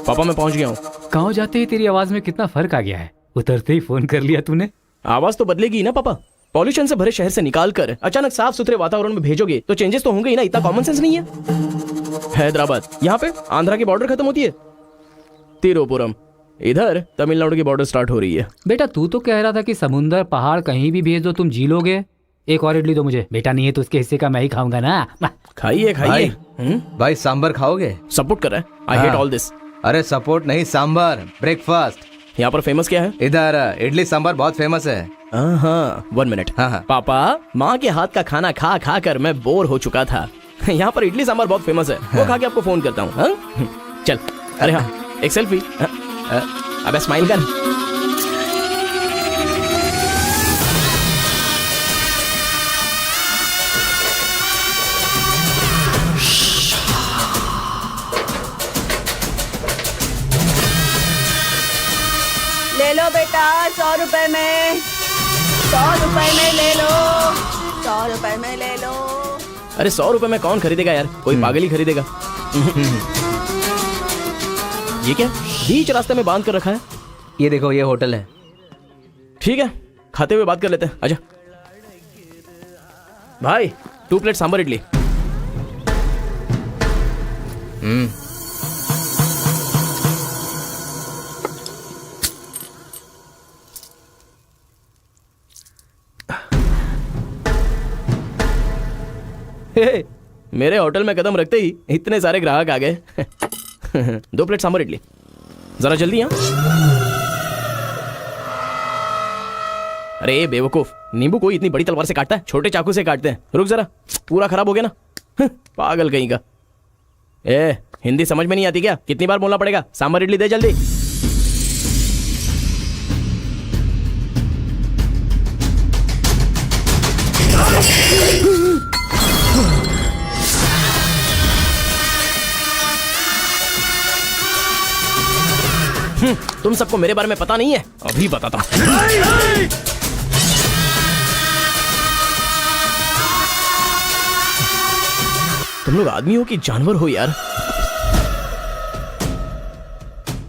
पापा मैं पहुंच गया हूँ। गाँव जाते ही तेरी आवाज में कितना फर्क आ गया है। उतरते ही फोन कर लिया तूने। आवाज तो बदलेगी ना पापा। पॉल्यूशन से भरे शहर से निकाल कर अचानक साफ सुथरे वातावरण में भेजोगे तो चेंजेस तो होंगे ही ना। इतना कॉमन सेंस नहीं है। हैदराबाद यहाँ पे आंध्रा की बॉर्डर खत्म होती है, तिरुपुरम इधर तमिलनाडु की बॉर्डर स्टार्ट हो रही है। बेटा तू तो कह रहा था कि समुंदर पहाड़ कहीं भी भेज दो तुम जी लोगे। एक और इडली दो मुझे। बेटा नहीं है तो उसके हिस्से का मैं ही खाऊंगा ना। खाइए खाइए। भाई सांबर खाओगे? सपोर्ट कर रहा है। I hate all this. अरे सपोर्ट नहीं, सांबर ब्रेकफास्ट। यहाँ पर फेमस क्या है? इधर इडली सांबर बहुत फेमस है। हाँ 1 मिनट। हाँ। पापा माँ के हाथ का खाना खा खा कर मैं बोर हो चुका था। यहाँ पर इडली सांबर बहुत फेमस है। वो खा के आपको फोन करता हूँ। चल। अरे हाँ एक सेल्फी। अबे स्माइल कर। ले लो बेटा 100 रुपए में, 100 रुपए में ले लो, 100 रुपए में ले लो। अरे 100 रुपए में कौन खरीदेगा यार, कोई पागल ही खरीदेगा। ये क्या बीच रास्ते में बांध कर रखा है? ये देखो ये होटल है। ठीक है खाते हुए बात कर लेते हैं। आजा भाई 2 प्लेट सांबर इडली। मेरे होटल में कदम रखते ही इतने सारे ग्राहक आ गए। 2 प्लेट सांबर इडली जरा जल्दी। यहाँ अरे बेवकूफ, नींबू कोई इतनी बड़ी तलवार से काटता है? छोटे चाकू से काटते हैं। रुक जरा, पूरा खराब हो गया ना। पागल कहीं का। हिंदी समझ में नहीं आती क्या? कितनी बार बोलना पड़ेगा? सांबर इडली दे जल्दी। तुम सबको मेरे बारे में पता नहीं है, अभी बताता हूं। तुम लोग आदमी हो कि जानवर हो यार?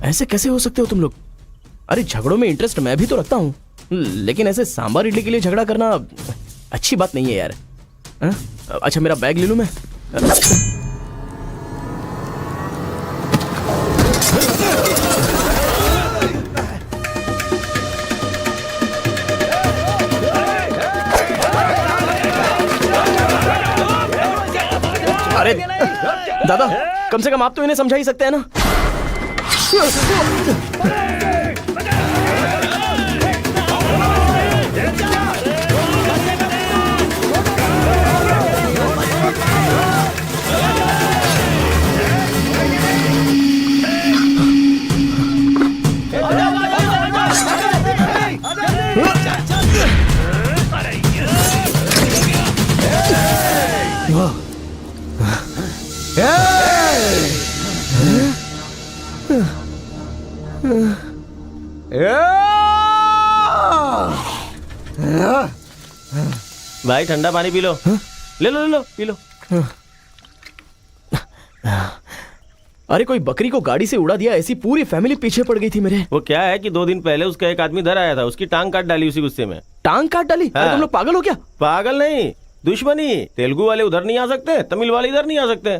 ऐसे कैसे हो सकते हो तुम लोग? अरे झगड़ों में इंटरेस्ट मैं भी तो रखता हूं, लेकिन ऐसे सांबर इडली के लिए झगड़ा करना अच्छी बात नहीं है यार। अच्छा मेरा बैग ले लूं मैं? अरे दादा कम से कम आप तो इन्हें समझा ही सकते हैं ना। भाई ठंडा पानी पी लो। ले लो ले लो पी लो। अरे कोई बकरी को गाड़ी से उड़ा दिया, ऐसी पूरी फैमिली पीछे पड़ गई थी मेरे। वो क्या है कि 2 दिन पहले उसका एक आदमी इधर आया था, उसकी टांग काट डाली उसी गुस्से में। टांग काट डाली? हाँ। अरे तुम लोग पागल हो क्या? पागल नहीं, दुश्मनी। तेलुगु वाले उधर नहीं आ सकते, तमिल वाले इधर नहीं आ सकते।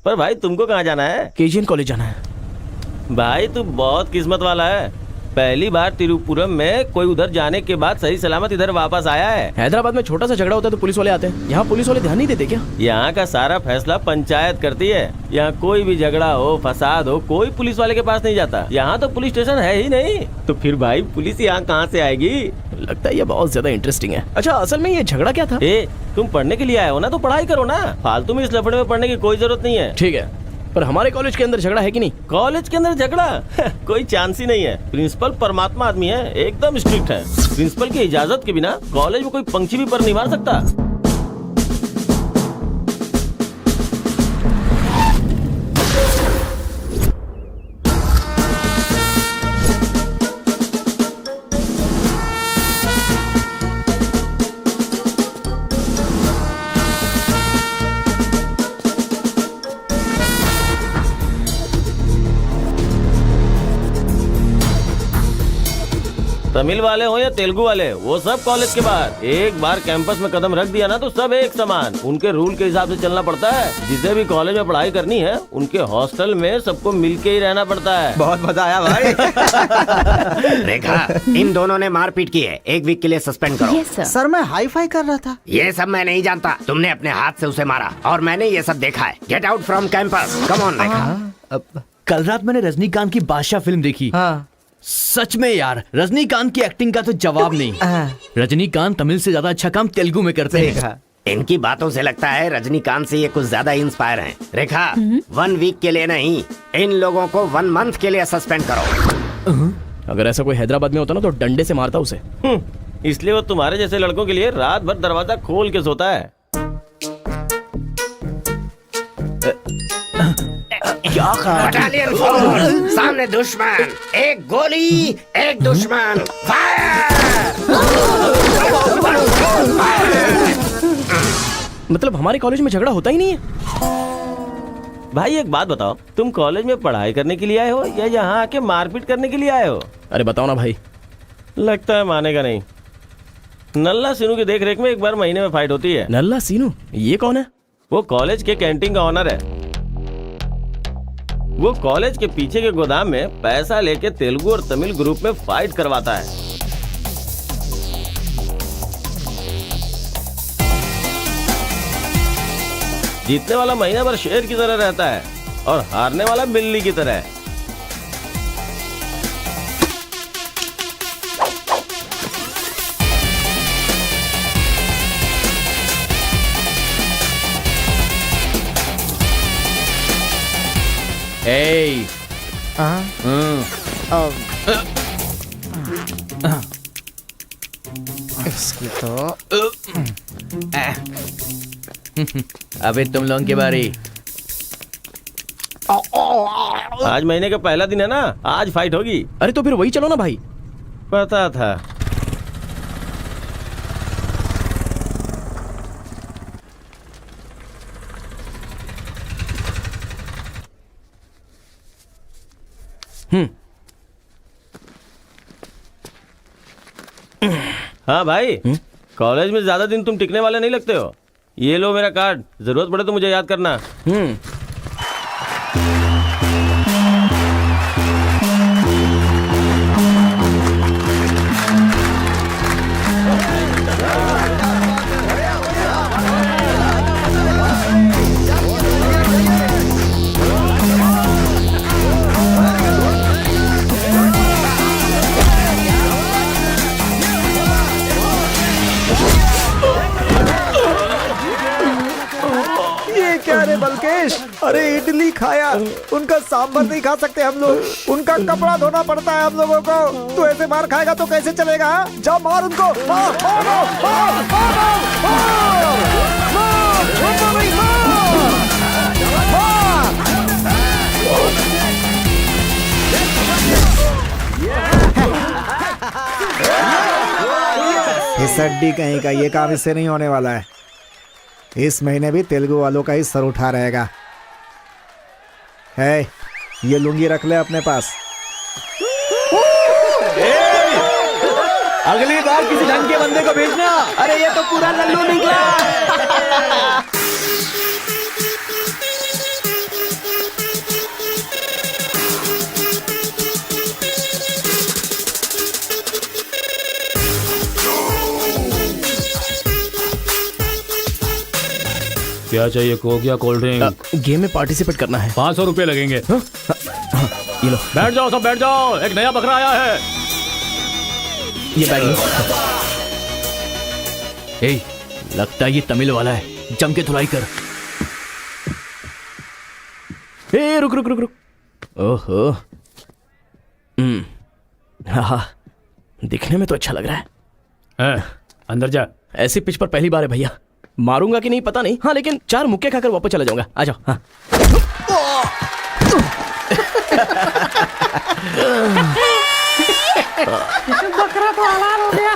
पर भाई तुमको कहाँ जाना है? केजीएन कॉलेज जाना है। भाई तू बहुत किस्मत वाला है, पहली बार तिरुपुरम में कोई उधर जाने के बाद सही सलामत इधर वापस आया है। हैदराबाद में छोटा सा झगड़ा होता है तो पुलिस वाले आते हैं, यहाँ पुलिस वाले ध्यान नहीं देते क्या? यहाँ का सारा फैसला पंचायत करती है। यहाँ कोई भी झगड़ा हो, फसाद हो, कोई पुलिस वाले के पास नहीं जाता। यहाँ तो पुलिस स्टेशन है ही नहीं, तो फिर भाई पुलिस यहाँ कहाँ से आएगी? लगता है ये बहुत ज्यादा इंटरेस्टिंग है। अच्छा असल में ये झगड़ा क्या था? तुम पढ़ने के लिए आए हो ना, तो पढ़ाई करो ना। फालतू में इस लफड़े में पढ़ने की कोई जरूरत नहीं है। ठीक है, पर हमारे कॉलेज के अंदर झगड़ा है कि नहीं? कॉलेज के अंदर झगड़ा? कोई चांस ही नहीं है। प्रिंसिपल परमात्मा आदमी है, एकदम स्ट्रिक्ट है। प्रिंसिपल की इजाजत के बिना कॉलेज में कोई पंछी भी पर नहीं मार सकता। तमिल वाले हो या तेलुगु वाले, वो सब कॉलेज के बाहर। एक बार कैंपस में कदम रख दिया ना तो सब एक समान। उनके रूल के हिसाब से चलना पड़ता है। जिसे भी कॉलेज में पढ़ाई करनी है उनके हॉस्टल में सबको मिलके ही रहना पड़ता है। बहुत मजा आया भाई। रेखा, इन दोनों ने मारपीट की है, 1 वीक के लिए सस्पेंड करो। Yes sir. सर मैं हाई फाई कर रहा था। ये सब मैं नहीं जानता, तुमने अपने हाथ से उसे मारा और मैंने ये सब देखा है। Get out from campus, come on Rekha. कल रात मैंने रजनीकांत की बादशाह फिल्म देखी। हाँ। सच में यार, रजनीकांत की एक्टिंग का तो जवाब नहीं। रजनीकांत तमिल से ज्यादा अच्छा काम तेलुगु में करते हैं। देखा। इनकी बातों से लगता है रजनीकांत से ये कुछ ज्यादा इंस्पायर हैं। रेखा, 1 वीक के लिए नहीं, इन लोगों को 1 मंथ के लिए सस्पेंड करो। अगर ऐसा कोई हैदराबाद में होता ना तो डंडे से मारता उसे। इसलिए वो तुम्हारे जैसे लड़कों के लिए रात भर दरवाजा खोल के सोता है। क्या कहा? बटालियन फॉरवर्ड, सामने दुश्मन, एक गोली, एक दुश्मन, मतलब हमारे कॉलेज में झगड़ा होता ही नहीं है। भाई एक बात बताओ, तुम कॉलेज में पढ़ाई करने के लिए आए हो या यहाँ आके मारपीट करने के लिए आए हो? अरे बताओ ना भाई। लगता है मानेगा नहीं। नल्ला सिनू की देख रेख में एक बार महीने में फाइट होती है। नल्ला सीनू, ये कौन है? वो कॉलेज के कैंटीन का ऑनर है। वो कॉलेज के पीछे के गोदाम में पैसा लेके तेलुगु और तमिल ग्रुप में फाइट करवाता है। जीतने वाला महीना भर शेर की तरह रहता है और हारने वाला बिल्ली की तरह। Hey! इसकी तो अबे तुम लोगों की बारी। आज महीने का पहला दिन है ना, आज फाइट होगी। अरे तो फिर वही चलो ना भाई। पता था। हाँ भाई, कॉलेज में ज्यादा दिन तुम टिकने वाले नहीं लगते हो। ये लो मेरा कार्ड, जरूरत पड़े तो मुझे याद करना। ये क्या रे बलकेश, अरे इडली खाया, उनका सांभर नहीं खा सकते हम लोग, उनका कपड़ा धोना पड़ता है हम लोगों को। तू ऐसे मार खाएगा तो कैसे चलेगा? जा मार उनको, मार, मार, मार, मार, मार, मार, छोड़ो नहीं, मार, मार। इस हड्डी कहीं का ये काम इससे नहीं होने वाला है। इस महीने भी तेलुगु वालों का ही सर उठा रहेगा। है, ये लुंगी रख ले अपने पास। अगली बार किसी ढंग के बंदे को भेजना। अरे ये तो पूरा लल्लू निकला। क्या चाहिए, कोक या कोल्ड ड्रिंक? गेम में पार्टिसिपेट करना है। 500 रुपए लगेंगे। ये लो, बैठ जाओ, सब बैठ जाओ, एक नया बकरा आया है। ये बैग लो। ए, लगता है ये तमिल वाला है, जम के धुलाई कर। ए रुक रुक रुक रुक। ओहो, हाँ, दिखने में तो अच्छा लग रहा है। अंदर जा। ऐसी पिच पर पहली बार है भैया। मारूंगा कि नहीं पता नहीं, हाँ लेकिन 4 मुक्के खाकर वापस चला जाऊंगा। आ जाओ। हाँ। बकरा तो हलाल हो गया।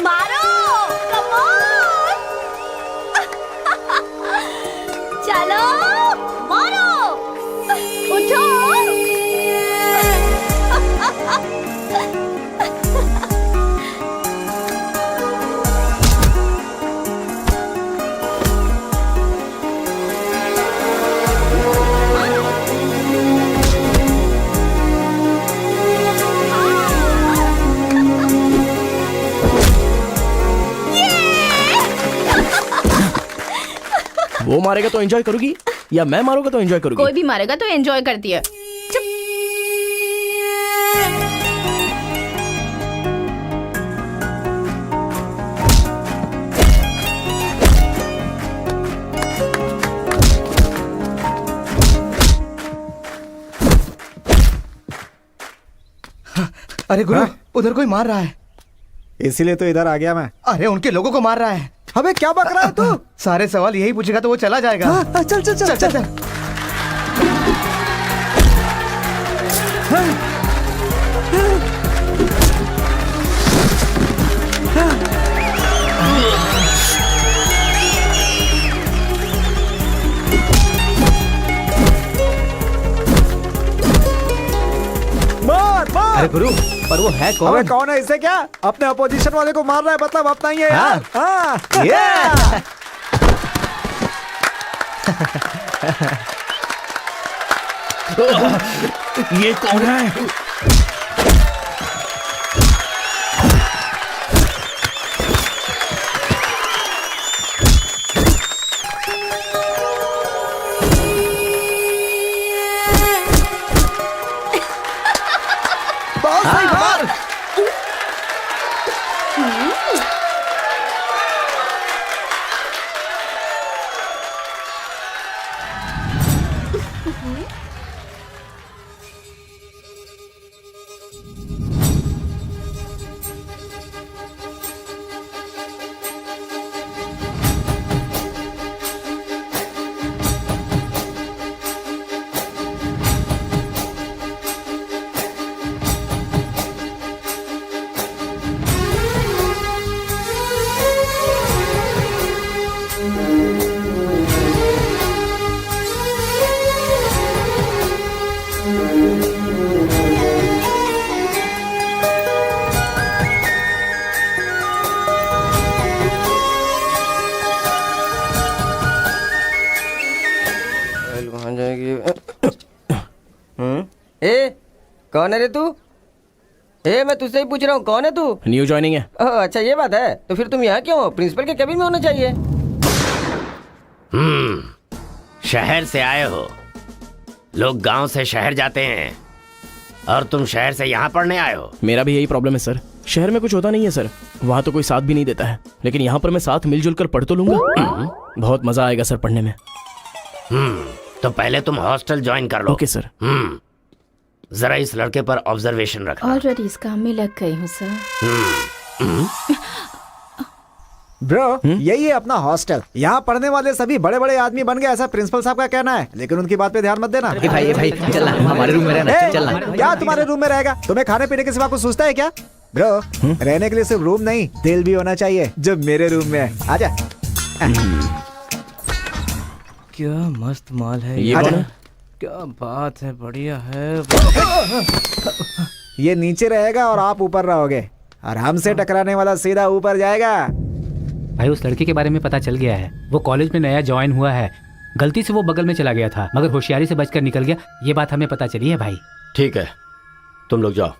मारो, come on! चलो, मारो, उठो। वो मारेगा तो एंजॉय करोगी या मैं मारूंगा तो एंजॉय करोगी? कोई भी मारेगा तो एंजॉय करती है। अरे गुरु, उधर कोई मार रहा है। इसीलिए तो इधर आ गया मैं। अरे उनके लोगों को मार रहा है। अबे क्या बक रहा है तू? सारे सवाल यही पूछेगा तो वो चला जाएगा। हाँ, चल चल चल चल, चल। मार मार। अरे गुरु, पर वो है अबे कौन? कौन है? इससे क्या? अपने अपोजिशन वाले को मार रहा है, मतलब अपना ही है यार। हाँ ये ये कौन है? बहुत सही मार। कहाँ जाएगी? ए, कौन है रे तू? ए, मैं तुझसे ही पूछ रहा हूँ, कौन है तू? न्यू ज्वाइनिंग है। ओह, अच्छा ये बात है। तो फिर तुम यहाँ क्यों हो? प्रिंसिपल के केबिन में होना चाहिए। शहर से आए हो। लोग गांव से शहर जाते हैं और तुम शहर से यहाँ पढ़ने आए हो। मेरा भी यही प्रॉब्लम है सर। शहर में कुछ होता नहीं है सर, वहाँ तो कोई साथ भी नहीं देता है, लेकिन यहाँ पर मैं साथ मिलजुल कर पढ़ तो लूंगा। बहुत मजा आएगा सर पढ़ने में। तो पहले तुम हॉस्टल ज्वाइन कर लो। Okay sir. जरा इस लड़के पर ऑब्जर्वेशन रखना। ऑलरेडी इस काम में लग गई हूँ सर। ब्रो, यही है अपना हॉस्टल। यहाँ पढ़ने वाले सभी बड़े बड़े आदमी बन गए, ऐसा प्रिंसिपल साहब का कहना है, लेकिन उनकी बात पे ध्यान मत देना। भाई चल हमारे रूम में रहना, ए, चल क्या तुम्हारे रूम में रहेगा? तुम्हें खाने पीने के सिवा कुछ सोचता है क्या? ब्रो, रहने के लिए सिर्फ रूम नहीं, दिल भी होना चाहिए, जो मेरे रूम में है। आजा। क्या मस्त माल है ये कौन है? क्या बात है, बढ़िया है। ये नीचे रहेगा और आप ऊपर रहोगे, और हमसे टकराने वाला सीधा ऊपर जाएगा। भाई उस लड़के के बारे में पता चल गया है। वो कॉलेज में नया ज्वाइन हुआ है। गलती से वो बगल में चला गया था, मगर होशियारी से बचकर निकल गया। ये बात हमें पता चली है भाई। ठीक है, तुम लोग जाओ।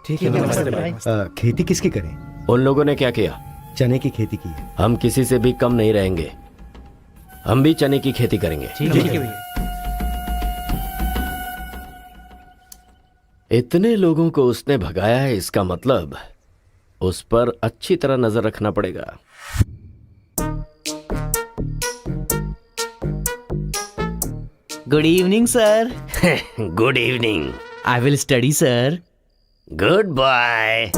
ठीक है। खेती किसकी करें? उन लोगों ने क्या किया? चने की खेती की है। हम किसी से भी कम नहीं रहेंगे, हम भी चने की खेती करेंगे। ठीक है। इतने लोगों को उसने भगाया है, इसका मतलब उस पर अच्छी तरह नजर रखना पड़ेगा। Good evening sir. Good evening. I will study sir. Goodbye.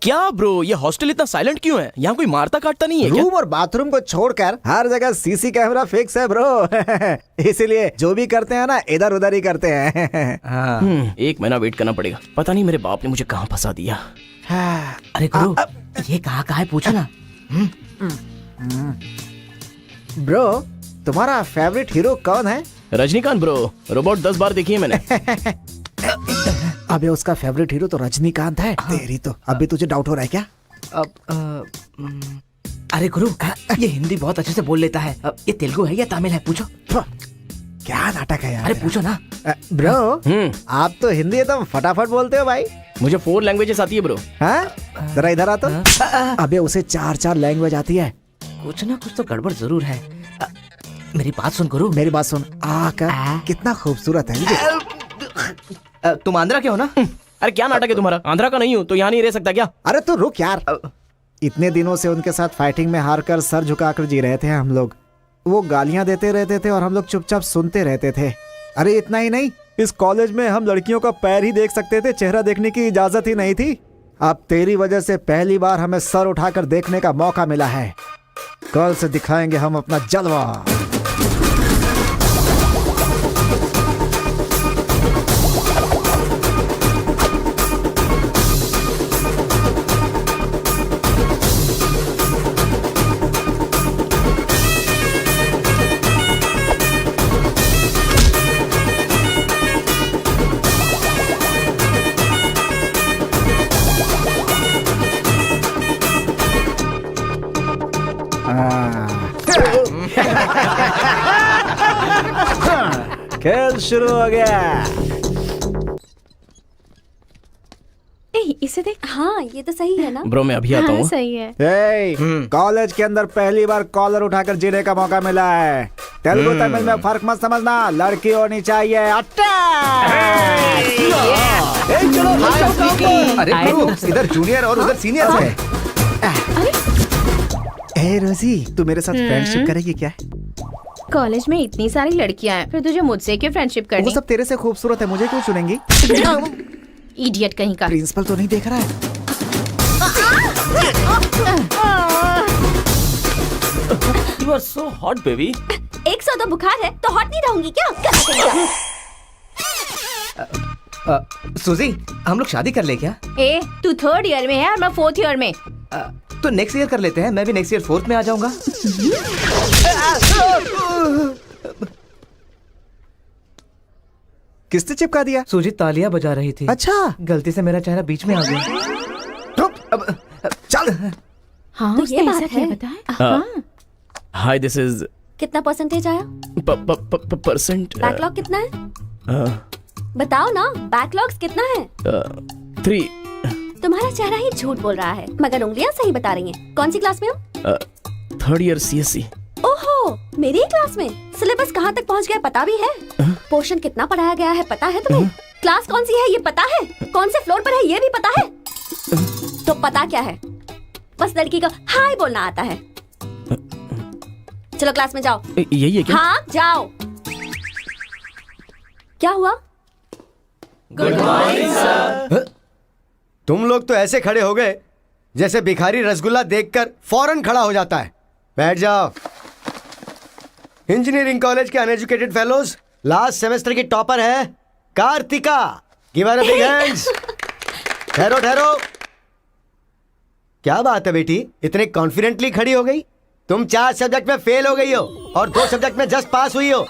क्या ब्रो, ये हॉस्टल इतना साइलेंट क्यों है? यहाँ कोई मारता काटता नहीं है क्या? रूम और बाथरूम को छोड़कर हर जगह सीसी कैमरा फिक्स है ब्रो। इसीलिए जो भी करते हैं ना, इधर उधर ही करते हैं। एक महीना वेट करना पड़ेगा। पता नहीं मेरे बाप ने मुझे कहाँ फंसा दिया। अरे गुरु, ये कहाँ है पूछो ना। ब्रो, तुम्हारा फेवरेट हीरो कौन है? रजनीकांत ब्रो, रोबोट 10 बार देखी है मैंने। अबे उसका फेवरेट हीरो तो रजनीकांत है। तेरी तो अभी तुझे डाउट हो रहा है क्या? अरे गुरु, ये हिंदी बहुत अच्छे से बोल लेता है। ये तेलुगु है या तमिल है? पूछो। क्या नाटक है यार। अरे पूछो ना। ब्रो, आप तो हिंदी एकदम फटाफट बोलते हो भाई। मुझे 4 लैंग्वेजेस आती है ब्रो। हाँ, जरा इधर आ तो। अबे उसे 4 लैंग्वेज आती है। कुछ ना कुछ तो गड़बड़ जरूर है। मेरी बात सुन गुरु। मेरी बात सुन। कितना खूबसूरत है ये। तुम आंध्रा के हो ना? अरे क्या नाटक है तुम्हारा? आंध्रा का नहीं हूँ तो यहाँ नहीं रह सकता क्या? अरे तो रुक यार। इतने दिनों से उनके साथ फाइटिंग में हारकर सर झुकाकर जी रहे थे हम लोग। वो गालियां देते रहते थे और हम लोग चुपचाप सुनते रहते थे। अरे इतना ही नहीं, इस कॉलेज में हम लड़कियों का पैर ही देख सकते थे, चेहरा देखने की इजाजत ही नहीं थी। अब तेरी वजह से पहली बार हमें सर उठाकर देखने का मौका मिला है। कल से दिखाएंगे हम अपना जलवा। खेल शुरू हो गया। इसे देख। हाँ ये तो सही है ना। ब्रो मैं अभी आता हूँ। सही है। कॉलेज के अंदर पहली बार कॉलर उठाकर जीने का मौका मिला है। तेलुगु तमिल में फर्क मत समझना, लड़की होनी चाहिए। अरे इधर जूनियर और उधर सीनियर है। ए रोजी, तू मेरे साथ फ्रेंडशिप करेगी क्या? कॉलेज में इतनी सारी लड़कियां हैं, फिर तुझे मुझसे क्यों फ्रेंडशिप वो करनी? सब तेरे से खूबसूरत है, मुझे क्यों चुनेंगी? इडियट कहीं का। प्रिंसिपल तो नहीं देख रहा है? You are so hot, baby. 100 तो बुखार है तो हॉट नहीं रहूंगी क्या? सुजी, हम लोग शादी कर ले क्या? ए, तू 3rd ईयर में है और मैं 4th ईयर में। तो नेक्स्ट ईयर कर लेते हैं। मैं भी नेक्स्ट ईयर 4th में आ जाऊंगा। किसने चिपका दिया? सूजी तालियां बजा रही थी। अच्छा, गलती से मेरा चेहरा बीच में आ गया। चल। हाँ, तो उसने ये ऐसा बात क्या है? बताया? हाँ। हाय दिस इज कितना परसेंटेज आया? परसेंट। बैकलॉग कितना है? बताओ ना, बैकलॉग्स कितना है? 3। तुम्हारा चेहरा ही झूठ बोल रहा है, मगर उंगलियां सही बता रही हैं। कौन सी क्लास में हो? 3rd year CSC। ओहो, मेरी क्लास में। सिलेबस कहाँ तक पहुँच गया पता भी है? पोर्शन कितना पढ़ाया गया है पता है तुम्हें? क्लास कौन सी है ये पता है? कौन से फ्लोर पर है ये भी पता है? तो पता क्या है? बस लड़की को हाय बोलना आता है। चलो क्लास में जाओ। यही है क्या? हाँ जाओ। क्या हुआ? Good morning sir. तुम लोग तो ऐसे खड़े हो गए जैसे भिखारी रसगुल्ला देखकर फौरन खड़ा हो जाता है। बैठ जाओ। इंजीनियरिंग कॉलेज के अनएजुकेटेड फेलोज, लास्ट सेमेस्टर की टॉपर है Karthika. Give her a big hands. ठहरो ठहरो। क्या बात है बेटी, इतने कॉन्फिडेंटली खड़ी हो गई? तुम 4 सब्जेक्ट में फेल हो गई हो और 2 सब्जेक्ट में जस्ट पास हुई हो,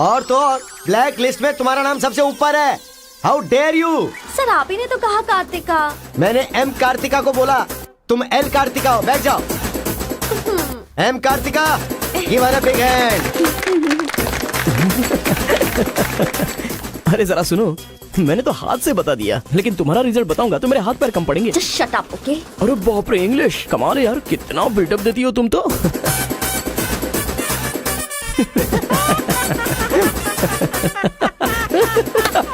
और तो और ब्लैक लिस्ट में तुम्हारा नाम सबसे ऊपर है। How dare you? सर आप ही ने तो कहा कार्तिका। मैंने एम कार्तिका को बोला, तुम एल कार्तिका हो। बैठ जाओ। M Karthika, give her a big hand. अरे जरा सुनो, मैंने तो हाथ से बता दिया, लेकिन तुम्हारा रिजल्ट बताऊंगा तो मेरे हाथ पैर कम पड़ेंगे। Just shut up, okay? अरे बाप रे, इंग्लिश कमाल है यार, कितना बिल्डअप देती हो तुम तो।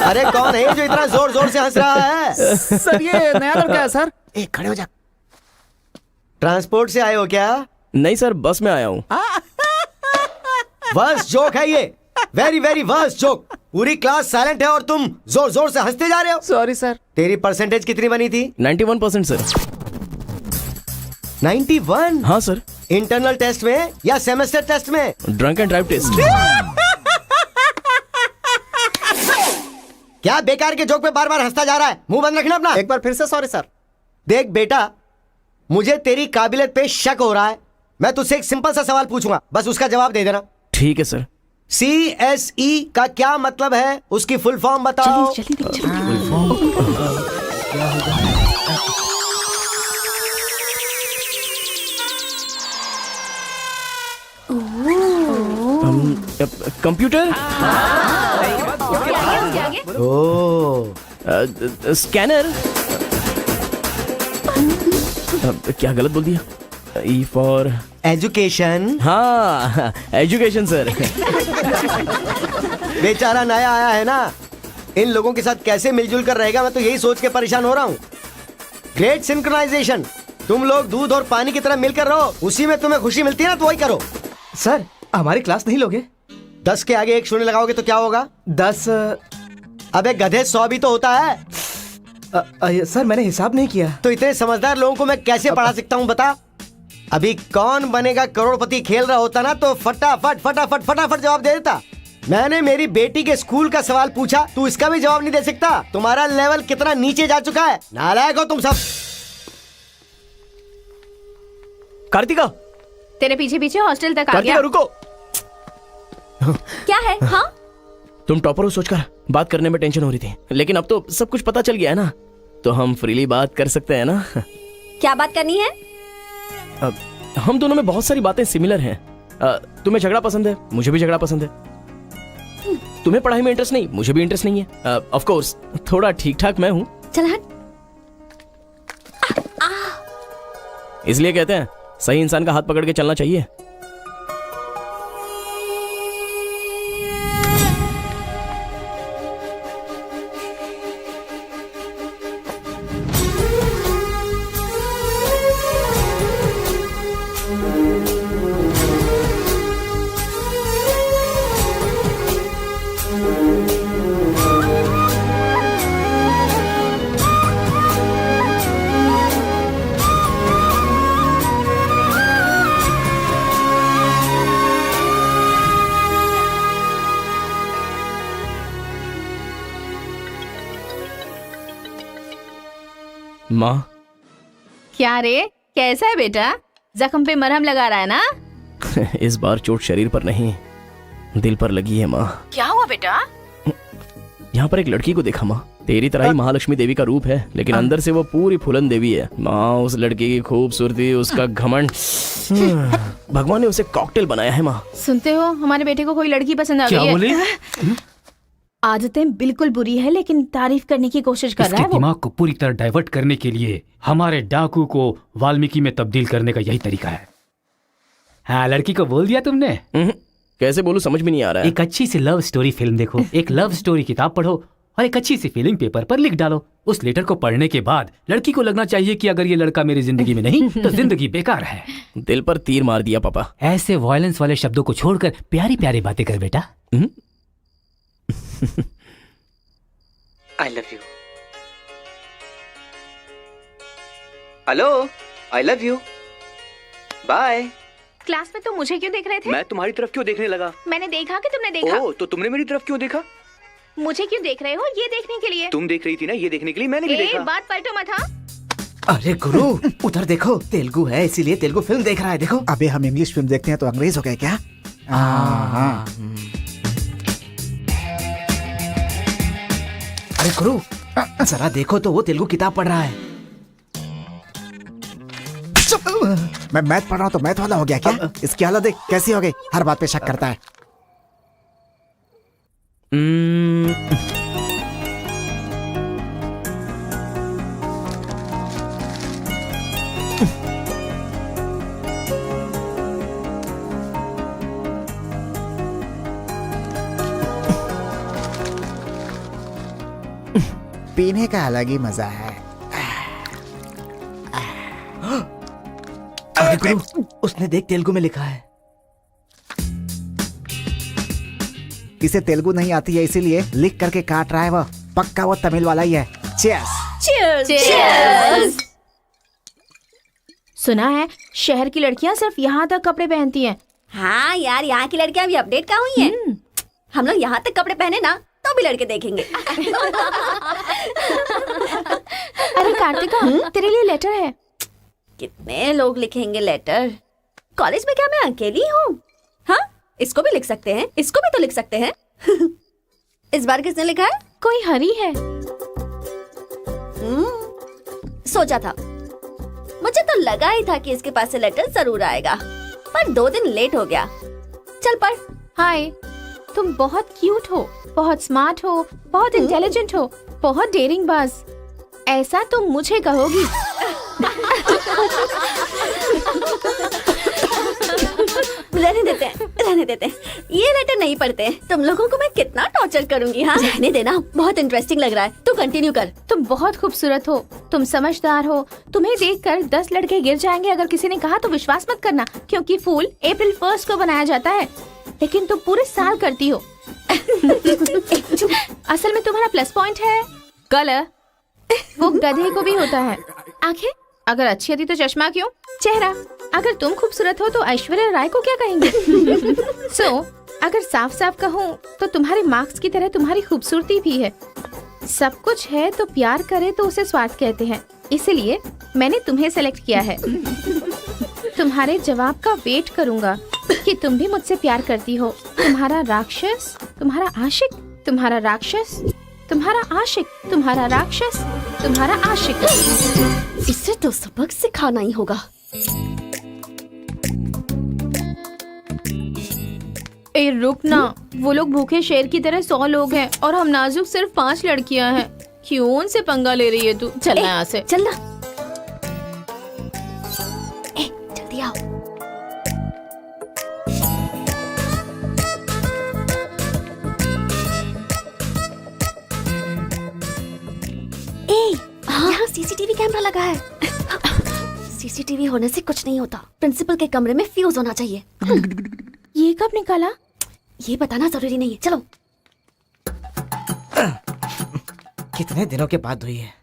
अरे कौन है जो इतना जोर जोर से हंस रहा है? सर ये नया लड़का है सर। एक खड़े हो जा। ट्रांसपोर्ट से आए हो क्या? नहीं सर, बस में आया हूँ। वर्स्ट जोक है ये, वेरी वेरी वर्स्ट जोक। पूरी क्लास साइलेंट है और तुम जोर जोर से हंसते जा रहे हो। Sorry sir. तेरी परसेंटेज कितनी बनी थी? 91% सर। 91? हाँ सर। इंटरनल टेस्ट में या सेमेस्टर टेस्ट में? Drunk and drive test. क्या बेकार के जोक पे बार बार हंसता जा रहा है? मुंह बंद रखना अपना। एक बार फिर से सॉरी सर। देख बेटा, मुझे तेरी काबिलियत पे शक हो रहा है। मैं तुझसे एक सिंपल सा सवाल पूछूंगा, बस उसका जवाब दे देना। ठीक है सर। CSE का क्या मतलब है? उसकी फुल फॉर्म बताओ। कंप्यूटर, उसके आगे स्कैनर, क्या गलत बोल दिया? E for education. हाँ, एजुकेशन सर। बेचारा नया आया है ना, इन लोगों के साथ कैसे मिलजुल कर रहेगा, मैं तो यही सोच के परेशान हो रहा हूँ। ग्रेट सिंक्रोनाइजेशन, तुम लोग दूध और पानी की तरह मिलकर रहो, उसी में तुम्हें खुशी मिलती है ना, तो वही करो। सर हमारी क्लास नहीं लोगे? 10 के आगे 1 शून्य लगाओगे तो क्या होगा? 10। अबे गधे 100 भी तो होता है। सर मैंने हिसाब नहीं किया। तो इतने समझदार लोगों को मैं कैसे पढ़ा सकता हूँ बता? अभी कौन बनेगा करोड़पति खेल रहा होता ना, तो फटाफट फटाफट फटाफट जवाब दे देता। मैंने मेरी बेटी के स्कूल का सवाल पूछा, तू इसका भी जवाब नहीं दे सकता। तुम्हारा लेवल कितना नीचे जा चुका है, नालायक हो तुम सब। कार्तिका, तेरे पीछे पीछे हॉस्टल तक आ कार्तिका गया। रुको। क्या है? हाँ, तुम टॉपर हो सोचकर बात करने में टेंशन हो रही थी, लेकिन अब तो सब कुछ पता चल गया है ना, तो हम फ्रीली बात कर सकते हैं ना। क्या बात करनी है? हम दोनों में बहुत सारी बातें सिमिलर हैं। तुम्हें झगड़ा पसंद है, मुझे भी झगड़ा पसंद है। तुम्हें पढ़ाई में इंटरेस्ट नहीं, मुझे भी इंटरेस्ट नहीं है। ऑफ कोर्स थोड़ा ठीक ठाक मैं हूँ, चल हट। इसलिए कहते हैं सही इंसान का हाथ पकड़ के चलना चाहिए। माँ, क्या रे, कैसा है बेटा? जख्म पे मरहम लगा रहा है ना? इस बार चोट शरीर पर नहीं, दिल पर लगी है माँ। क्या हुआ बेटा? यहाँ पर एक लड़की को देखा माँ, तेरी तरह ही महालक्ष्मी देवी का रूप है, लेकिन अंदर से वो पूरी फूलन देवी है। माँ, उस लड़की की खूबसूरती, उसका घमंड, भगवान ने उसे कॉकटेल बनाया है माँ। सुनते हो, हमारे बेटे को कोई लड़की पसंद आ गई है। क्या बोले? आदतें बिल्कुल बुरी है, लेकिन तारीफ करने की कोशिश कर रहा इसके है वो। दिमाग को पूरी तरह डाइवर्ट करने के लिए हमारे डाकू को वाल्मीकि में तब्दील करने का यही तरीका है। हाँ, लड़की को बोल दिया तुमने? कैसे बोलूं, समझ में नहीं आ रहा है। एक अच्छी सी लव स्टोरी फिल्म देखो, एक लव स्टोरी किताब पढ़ो और एक अच्छी सी फीलिंग पेपर पर लिख डालो। उस लेटर को पढ़ने के बाद लड़की को लगना चाहिए कि अगर ये लड़का मेरी जिंदगी में नहीं तो जिंदगी बेकार है। दिल पर तीर मार दिया पापा। ऐसे वायलेंस वाले शब्दों को छोड़कर प्यारी प्यारी बातें कर बेटा। I love you. Hello, I love you. Bye. Class में तुम मुझे क्यों देख रहे थे? मैं तुम्हारी तरफ क्यों देखने लगा? मैंने देखा कि तुमने देखा। ओह, तो तुमने मेरी तरफ क्यों देखा? मुझे क्यों देख रहे हो? ये देखने के लिए। तुम देख रही थी ना, ये देखने के लिए मैंने भी देखा। बात पलटो मत। हाँ, अरे गुरु, उधर देखो, तेलुगु है इसीलिए तेलुगु फिल्म देख रहा है। देखो। अबे हम इंग्लिश फिल्म देखते हैं तो अंग्रेज हो गए क्या? अरे गुरु, जरा देखो तो वो तेलुगु किताब पढ़ रहा है। मैं मैथ पढ़ रहा हूँ तो मैथ वाला हो गया क्या? इसकी हालत देख कैसी हो गई, हर बात पे शक करता है। पीने का अलग ही मजा है। अरे गुरु, उसने देख तेलुगु में लिखा है। इसे तेलुगु नहीं आती है इसीलिए लिख करके काट रहा है वो। पक्का वो तमिल वाला ही है। चीयर्स। Cheers! Cheers! सुना है शहर की लड़कियां सिर्फ यहाँ तक कपड़े पहनती हैं। हाँ यार, यहाँ की लड़कियां भी अपडेट का हुई हैं। हम लोग यहाँ तक कपड़े पहने ना तो भी लड़के देखेंगे। अरे कार्तिका, तेरे लिए लेटर है। कितने लोग लिखेंगे लेटर? कॉलेज में क्या मैं अकेली हूँ? हाँ, इसको भी लिख सकते हैं, इसको भी तो लिख सकते हैं। इस बार किसने लिखा है? कोई हरी है। सोचा था, मुझे तो लगा ही था कि इसके पास से लेटर जरूर आएगा, पर 2 दिन लेट हो गया। चल पढ़, हाय, तुम बहुत क्यूट हो, बहुत स्मार्ट हो, बहुत इंटेलिजेंट हो, बहुत डेयरिंग बाज। ऐसा तुम मुझे कहोगी? रहने देते हैं। ये लेटर नहीं पढ़ते। तुम लोगों को मैं कितना टॉर्चर करूंगी। हाँ, रहने देना, बहुत इंटरेस्टिंग लग रहा है। तू कंटिन्यू कर। तुम बहुत खूबसूरत हो, तुम समझदार हो। तुम्हें देखकर 10 लड़के गिर जाएंगे अगर किसी ने कहा तो विश्वास मत करना, क्योंकि फूल अप्रैल 1 को बनाया जाता है, लेकिन तुम पूरे साल करती हो। असल में तुम्हारा प्लस पॉइंट है कलर। वो गधे को भी होता है। आंखें अगर अच्छी होती तो चश्मा क्यों? चेहरा अगर तुम खूबसूरत हो तो ऐश्वर्या राय को क्या कहेंगे? अगर साफ साफ कहूँ तो तुम्हारे मार्क्स की तरह तुम्हारी खूबसूरती भी है। सब कुछ है तो प्यार करे तो उसे स्वार्थ कहते हैं, इसलिए मैंने तुम्हें सेलेक्ट किया है। तुम्हारे जवाब का वेट करूंगा कि तुम भी मुझसे प्यार करती हो। तुम्हारा राक्षस, तुम्हारा आशिक, तुम्हारा राक्षस, तुम्हारा आशिक, तुम्हारा राक्षस, तुम्हारा आशिक। इसे तो सबक सिखाना ही होगा। ए रुक ना, वो लोग भूखे शेर की तरह 100 लोग हैं और हम नाजुक सिर्फ 5 लड़कियां हैं। क्यों उनसे पंगा ले रही है तू? चलना यहाँ से। चलना। जल्दी आओ। यहाँ सीसीटीवी कैमरा लगा है। सीसीटीवी होने से कुछ नहीं होता। प्रिंसिपल के कमरे में फ्यूज होना चाहिए। ये कब निकाला? ये बताना जरूरी नहीं है। चलो। कितने दिनों के बाद हुई है।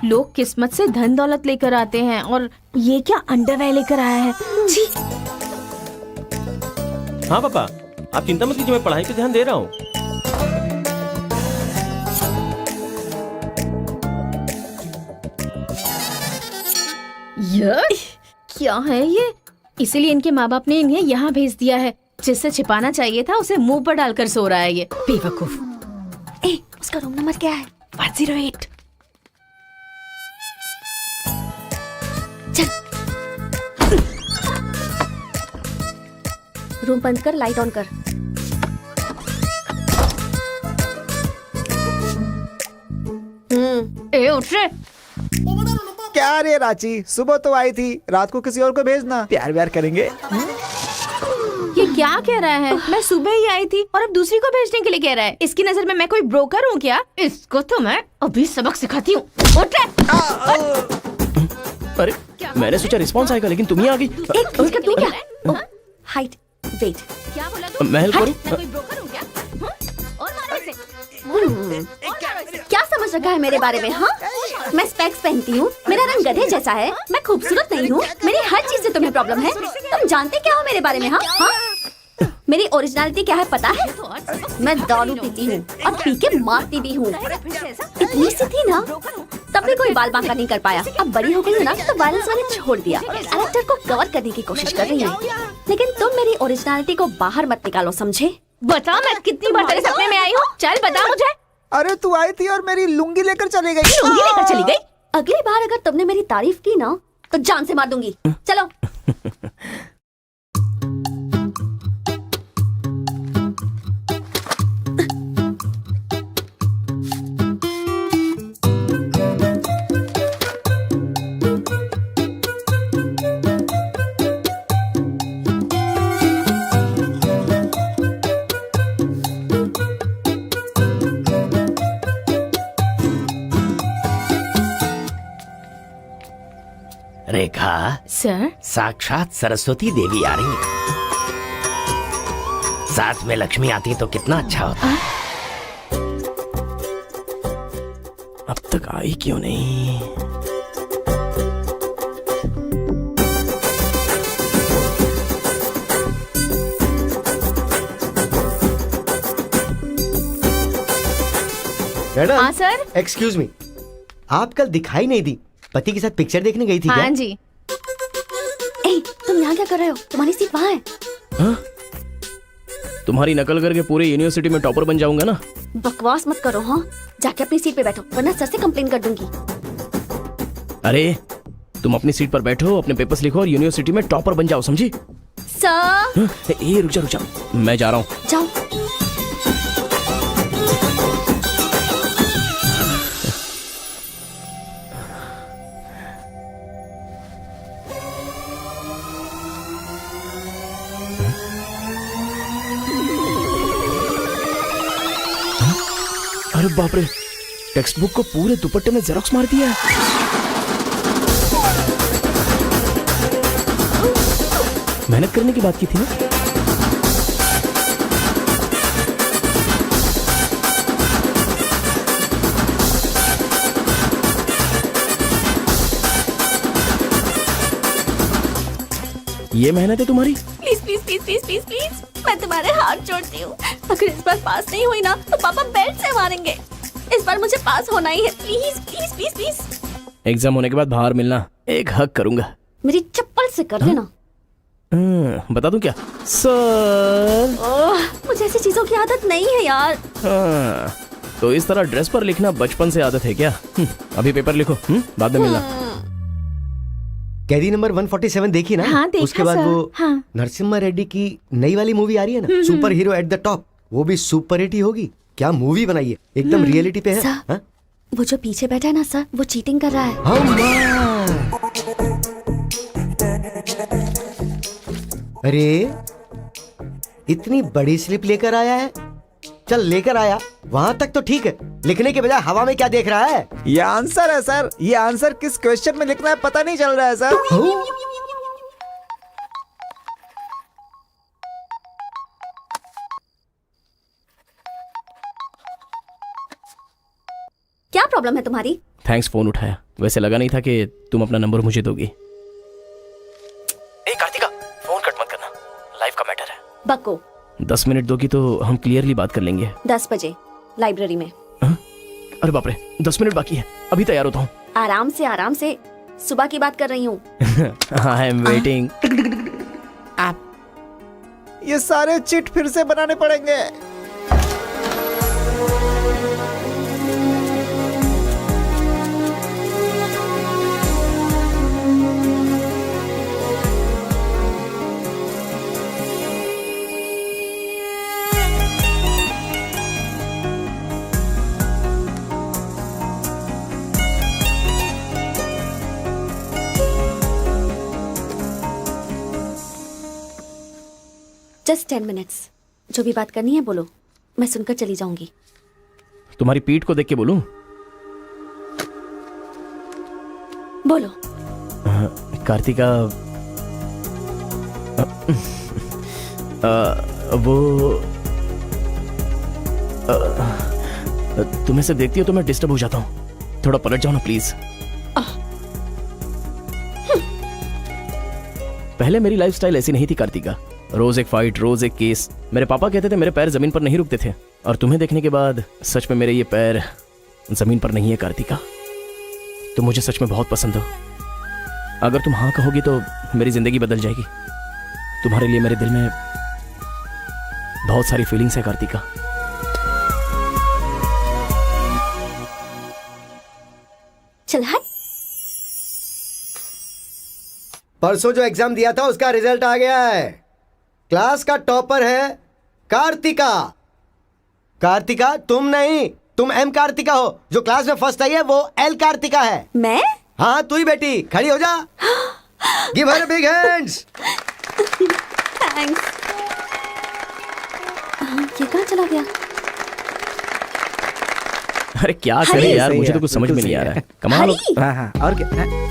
लोग किस्मत से धन दौलत लेकर आते हैं और ये क्या अंडरवेयर लेकर आया है? छी। हाँ पापा, आप चिंता मत कीजिए, मैं पढ़ाई पे ध्यान दे रहा हूँ। क्या है ये? इसीलिए इनके माँ बाप ने इन्हें यहाँ भेज दिया है। जिससे छिपाना चाहिए था उसे मुंह पर डालकर सो रहा है ये बेवकूफ। उसका रूम नंबर क्या है? 108। चल। रूम बंद कर, लाइट ऑन कर। उठ रे। क्या रे रांची, सुबह तो आई थी, रात को किसी और को भेजना, प्यार व्यार करेंगे। ये क्या कह रहा है? मैं सुबह ही आई थी और अब दूसरी को भेजने के लिए कह रहा है। इसकी नजर में मैं कोई ब्रोकर हूँ क्या? इसको तो मैं अभी सबक सिखाती हूँ। उठ रे। अरे मैंने सोचा रिस्पॉन्स आएगा, लेकिन तुम ही आ गई। तू क्या? Height, weight. क्या बोला तू? मैं हेल्प करूँ? मैं कोई ब्रोकर हूँ क्या? और मारो इसे। क्या समझ रखा है मेरे बारे में? हाँ, मैं स्पेक्स पहनती हूँ, मेरा रंग गधे जैसा है, मैं खूबसूरत नहीं हूँ, मेरी हर चीज से तुम्हें प्रॉब्लम है। तुम जानते क्या हो मेरे बारे में? हाँ हाँ, मेरी ओरिजिनलिटी क्या है पता है? मैं दारू पीती हूँ और पी के मारती भी हूँ। इतनी सी थी ना, तब भी कोई बाल बांका नहीं कर पाया। अब बड़ी हो गई हूँ ना तो वायलेंस मैंने छोड़ दिया। कैरेक्टर को कवर करने की कोशिश कर रही हूँ, लेकिन तुम मेरी ओरिजिनलिटी को बाहर मत निकालो, समझे? बता मैं कितनी बार तेरे सपने में आई हूँ? चल बता मुझे। अरे तू आई थी और मेरी लुंगी लेकर चली गई। लुंगी लेकर चली गई? अगली बार अगर तुमने मेरी तारीफ की ना तो जान से मार दूंगी। चलो। रेखा सर, साक्षात सरस्वती देवी आ रही है। साथ में लक्ष्मी आती तो कितना अच्छा होता। अब तक आई क्यों नहीं? हाँ सर। एक्सक्यूज मी, आप कल दिखाई नहीं दी, पति के साथ पिक्चर देखने गई थी हाँ क्या? जी। तुम यहाँ क्या कर रहे हो? तुम्हारी सीट वहाँ है। हाँ? तुम्हारी नकल करके पूरे यूनिवर्सिटी में टॉपर बन जाऊंगा ना। बकवास मत करो। हाँ, जाके अपनी सीट पे बैठो वरना सर से कंप्लेन कर दूंगी। अरे तुम अपनी सीट पर बैठो, अपने पेपर्स लिखो और यूनिवर्सिटी में टॉपर बन जाओ, समझी? सर ए रुक जा, मैं जा रहा हूँ। जाओ। अरे बाप रे, टेक्स्ट बुक को पूरे दुपट्टे में जेरोक्स मार दिया है। मेहनत करने की बात की थी ना। ये मेहनत है तुम्हारी? Please please please please please please, मैं तुम्हारे हाथ जोड़ती हूँ। अगर इस बार पास नहीं हुई ना तो पापा बेल्ट से मारेंगे। इस बार मुझे पास होना ही है, please please please please. Exam होने के बाद बाहर मिलना, एक हक करूंगा। मेरी चप्पल से कर लेना। बता दूं क्या सर? मुझे ऐसी चीजों की आदत नहीं है यार। तो इस तरह ड्रेस पर लिखना बचपन से आदत है क्या? अभी पेपर लिखो, बाद में मिलना। कैदी नंबर 147 देखी ना? हाँ, देखा उसके बाद सर। वो हाँ। नरसिम्हा रेड्डी की नई वाली मूवी आ रही है ना, super hero at the top, वो भी सुपर हिट ही होगी। क्या मूवी बनाई है, एकदम रियलिटी पे है। सर, हाँ? वो जो पीछे बैठा है ना सर, वो चीटिंग कर रहा है। अरे इतनी बड़ी स्लिप लेकर आया है। चल लेकर आया, वहां तक तो ठीक है, लिखने के बजाय हवा में क्या देख रहा है? ये आंसर है सर। ये आंसर किस क्वेश्चन में लिखना है पता नहीं चल रहा है सर। क्या प्रॉब्लम है तुम्हारी? थैंक्स फोन उठाया, वैसे लगा नहीं था कि तुम अपना नंबर मुझे दोगी। ए कार्तिका, फोन कट मत करना, लाइफ का मैटर है। बक्को 10 मिनट दोगी तो हम क्लियरली बात कर लेंगे। 10 बजे लाइब्रेरी में। अरे बाप रे, 10 मिनट बाकी है, अभी तैयार होता हूँ। आराम से, सुबह की बात कर रही हूँ। I am waiting. ये सारे चिट फिर से बनाने पड़ेंगे। जस्ट 10 मिनट्स, जो भी बात करनी है बोलो, मैं सुनकर चली जाऊंगी। तुम्हारी पीठ को देख के बोलूं? बोलो। कार्तिका, वो तुम ऐसे देखती हो तो मैं डिस्टर्ब हो जाता हूँ, थोड़ा पलट जाओ ना प्लीज। पहले मेरी लाइफस्टाइल ऐसी नहीं थी कार्तिका, रोज एक फाइट, रोज एक केस। मेरे पापा कहते थे मेरे पैर जमीन पर नहीं रुकते थे, और तुम्हें देखने के बाद सच में मेरे ये पैर जमीन पर नहीं है कार्तिका। तुम मुझे सच में बहुत पसंद हो। अगर तुम हाँ कहोगी तो मेरी जिंदगी बदल जाएगी। तुम्हारे लिए मेरे दिल में बहुत सारी फीलिंग्स है कार्तिका। चल हट। परसों जो एग्जाम दिया था उसका रिजल्ट आ गया है। क्लास का टॉपर है कार्तिका। कार्तिका तुम नहीं, तुम एम कार्तिका हो। जो क्लास में फर्स्ट आई है वो एल कार्तिका है। मैं? हाँ तू ही बेटी, खड़ी हो जा। Give her big hands. Thanks. ये कहाँ चला गया? अरे क्या करे यार, मुझे तो कुछ समझ में नहीं आ रहा है। कमाल हो। हाँ हाँ, और क्या? अरे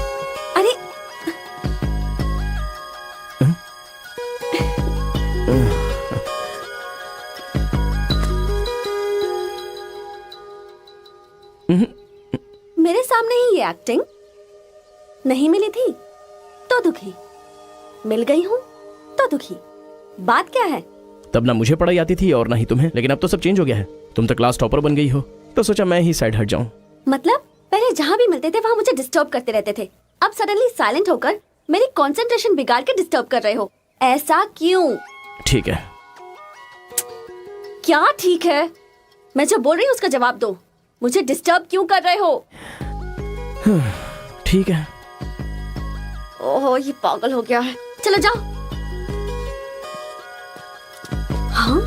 मेरे सामने ही ये एक्टिंग। नहीं मिली थी तो दुखी, मिल गई हूँ तो दुखी। बात क्या है? तब ना मुझे पढ़ाई आती थी और ना ही तुम्हें, लेकिन अब तो सब चेंज हो गया है। तुम तो क्लास टॉपर बन गई हो, तो सोचा मैं ही साइड हट जाऊं। मतलब पहले जहाँ भी मिलते थे वहाँ मुझे डिस्टर्ब करते रहते थे, अब सडनली साइलेंट होकर मेरी कंसंट्रेशन बिगाड़ के डिस्टर्ब कर रहे हो। ऐसा क्यों? ठीक है। क्या ठीक है? मैं जो बोल रही हूँ उसका जवाब दो। मुझे डिस्टर्ब क्यों कर रहे हो? ठीक है, ओहो ये पागल हो गया है। चलो जाओ। हाँ?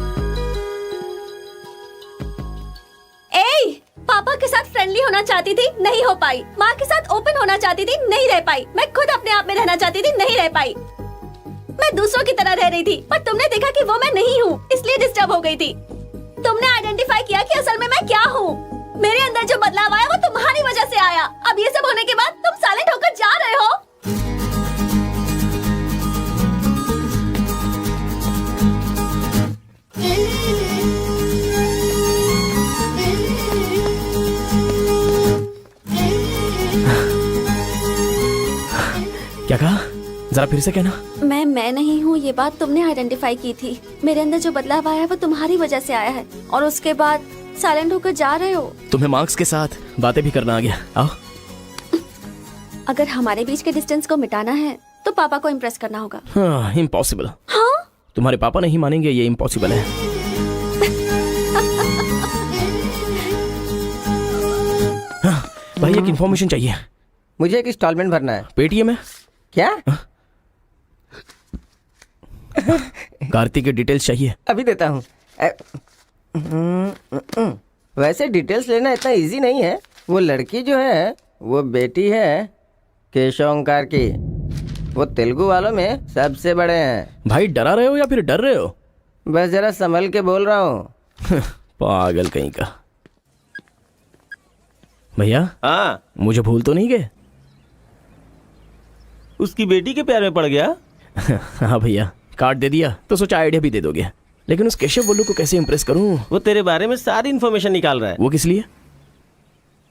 ए, पापा के साथ फ्रेंडली होना चाहती थी, नहीं हो पाई। माँ के साथ ओपन होना चाहती थी, नहीं रह पाई। मैं खुद अपने आप में रहना चाहती थी, नहीं रह पाई। मैं दूसरों की तरह रह रही थी, पर तुमने देखा कि वो मैं नहीं हूँ, इसलिए डिस्टर्ब हो गई थी। तुमने आइडेंटिफाई किया कि असल में मैं क्या हूँ। मेरे अंदर जो बदलाव आया वो तुम्हारी वजह से आया। अब ये सब होने के बाद तुम साइलेंट होकर जा रहे हो। क्या कहा? जरा फिर से कहना। मैं नहीं हूँ, ये बात तुमने आइडेंटिफाई की थी। मेरे अंदर जो बदलाव आया है वो तुम्हारी वजह से आया है, और उसके बाद साइलेंट होकर जा रहे हो। तुम्हें मार्क्स के साथ बातें भी करना आ गया। आओ। अगर हमारे बीच के डिस्टेंस को मिटाना है तो पापा को इम्प्रेस करना होगा। हाँ, इम्पॉसिबल। हाँ? तुम्हारे पापा नहीं मानेंगे, ये इम्पॉसिबल है। हाँ, भाई एक इन्फॉर्मेशन चाहिए। मुझे एक इंस्टॉलमेंट भरना है। पेटीएम है क्या? कार्तिक के डिटेल्स चाहिए। अभी देता हूँ। वैसे डिटेल्स लेना इतना इजी नहीं है। वो लड़की जो है वो बेटी है केशव ओंकार की। वो तेलुगु वालों में सबसे बड़े हैं। भाई डरा रहे हो या फिर डर रहे हो? बस जरा संभल के बोल रहा हूँ। पागल कहीं का। भैया हाँ, मुझे भूल तो नहीं गए? उसकी बेटी के प्यार में पड़ गया। हाँ भैया, कार्ड दे दिया तो सोचा आइडिया भी दे दोगे। लेकिन उस केशव बोलू को कैसे इम्प्रेस करूं? वो तेरे बारे में सारी इन्फॉर्मेशन निकाल रहा है। वो किस लिए?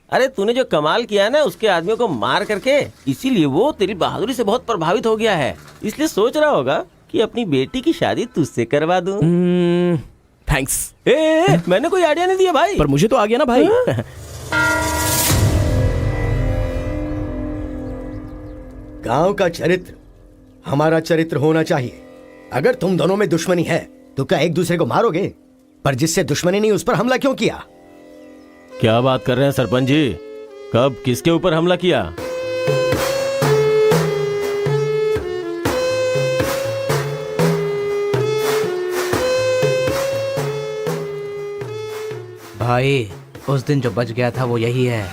अरे तूने जो कमाल किया ना उसके आदमियों को मार करके, इसीलिए वो तेरी बहादुरी से बहुत प्रभावित हो गया है। इसलिए सोच रहा होगा कि अपनी बेटी की शादी तुझसे करवा दूं। थैंक्स। मैंने कोई आइडिया नहीं दिया भाई। पर मुझे तो आ गया ना भाई। गांव का चरित्र हमारा चरित्र होना चाहिए। अगर तुम दोनों में दुश्मनी है तो क्या एक दूसरे को मारोगे? पर जिससे दुश्मनी नहीं उस पर हमला क्यों किया? क्या बात कर रहे हैं सरपंच जी? कब किसके ऊपर हमला किया? भाई उस दिन जो बच गया था वो यही है।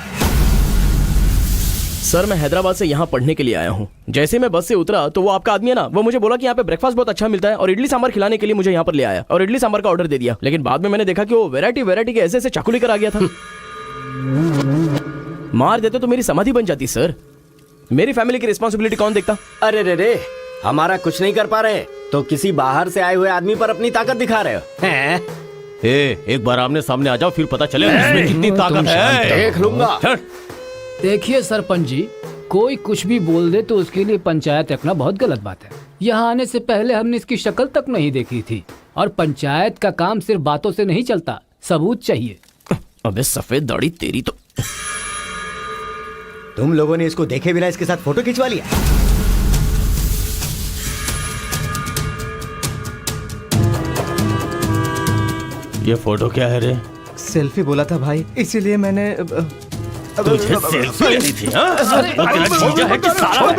सर मैं हैदराबाद से यहाँ पढ़ने के लिए आया हूँ। जैसे मैं बस से उतरा तो वो आपका आदमी है ना, वो मुझे बोला कि यहाँ पे ब्रेकफास्ट बहुत अच्छा मिलता है और इडली सांभर खिलाने के लिए मुझे यहाँ पर ले आया और इडली सांभर का ऑर्डर दे दिया। लेकिन बाद में मैंने देखा कि वो वैरायटी के ऐसे चाकू लेकर आ गया था। मार देते तो मेरी समाधि बन जाती सर। मेरी फैमिली की रिस्पॉन्सिबिलिटी कौन देखता? अरे रे हमारा कुछ नहीं कर पा रहे तो किसी बाहर से आए हुए आदमी पर अपनी ताकत दिखा रहे हो हैं? एक बार आमने सामने आ जाओ, फिर पता चले इसमें कितनी ताकत है। देख लूंगा। देखिए सरपंच जी, कोई कुछ भी बोल दे तो उसके लिए पंचायत रखना बहुत गलत बात है। यहाँ आने से पहले हमने इसकी शक्ल तक नहीं देखी थी, और पंचायत का काम सिर्फ बातों से नहीं चलता, सबूत चाहिए। अबे सफेद दाढ़ी तेरी तो। तुम लोगों ने इसको देखे बिना इसके साथ फोटो खिंचवा लिया। ये फोटो क्या है रे? सेल्फी बोला था भाई, इसीलिए मैंने तुझे सेल्फी लेनी थी हाँ? वो तेरा जीजा है कि साला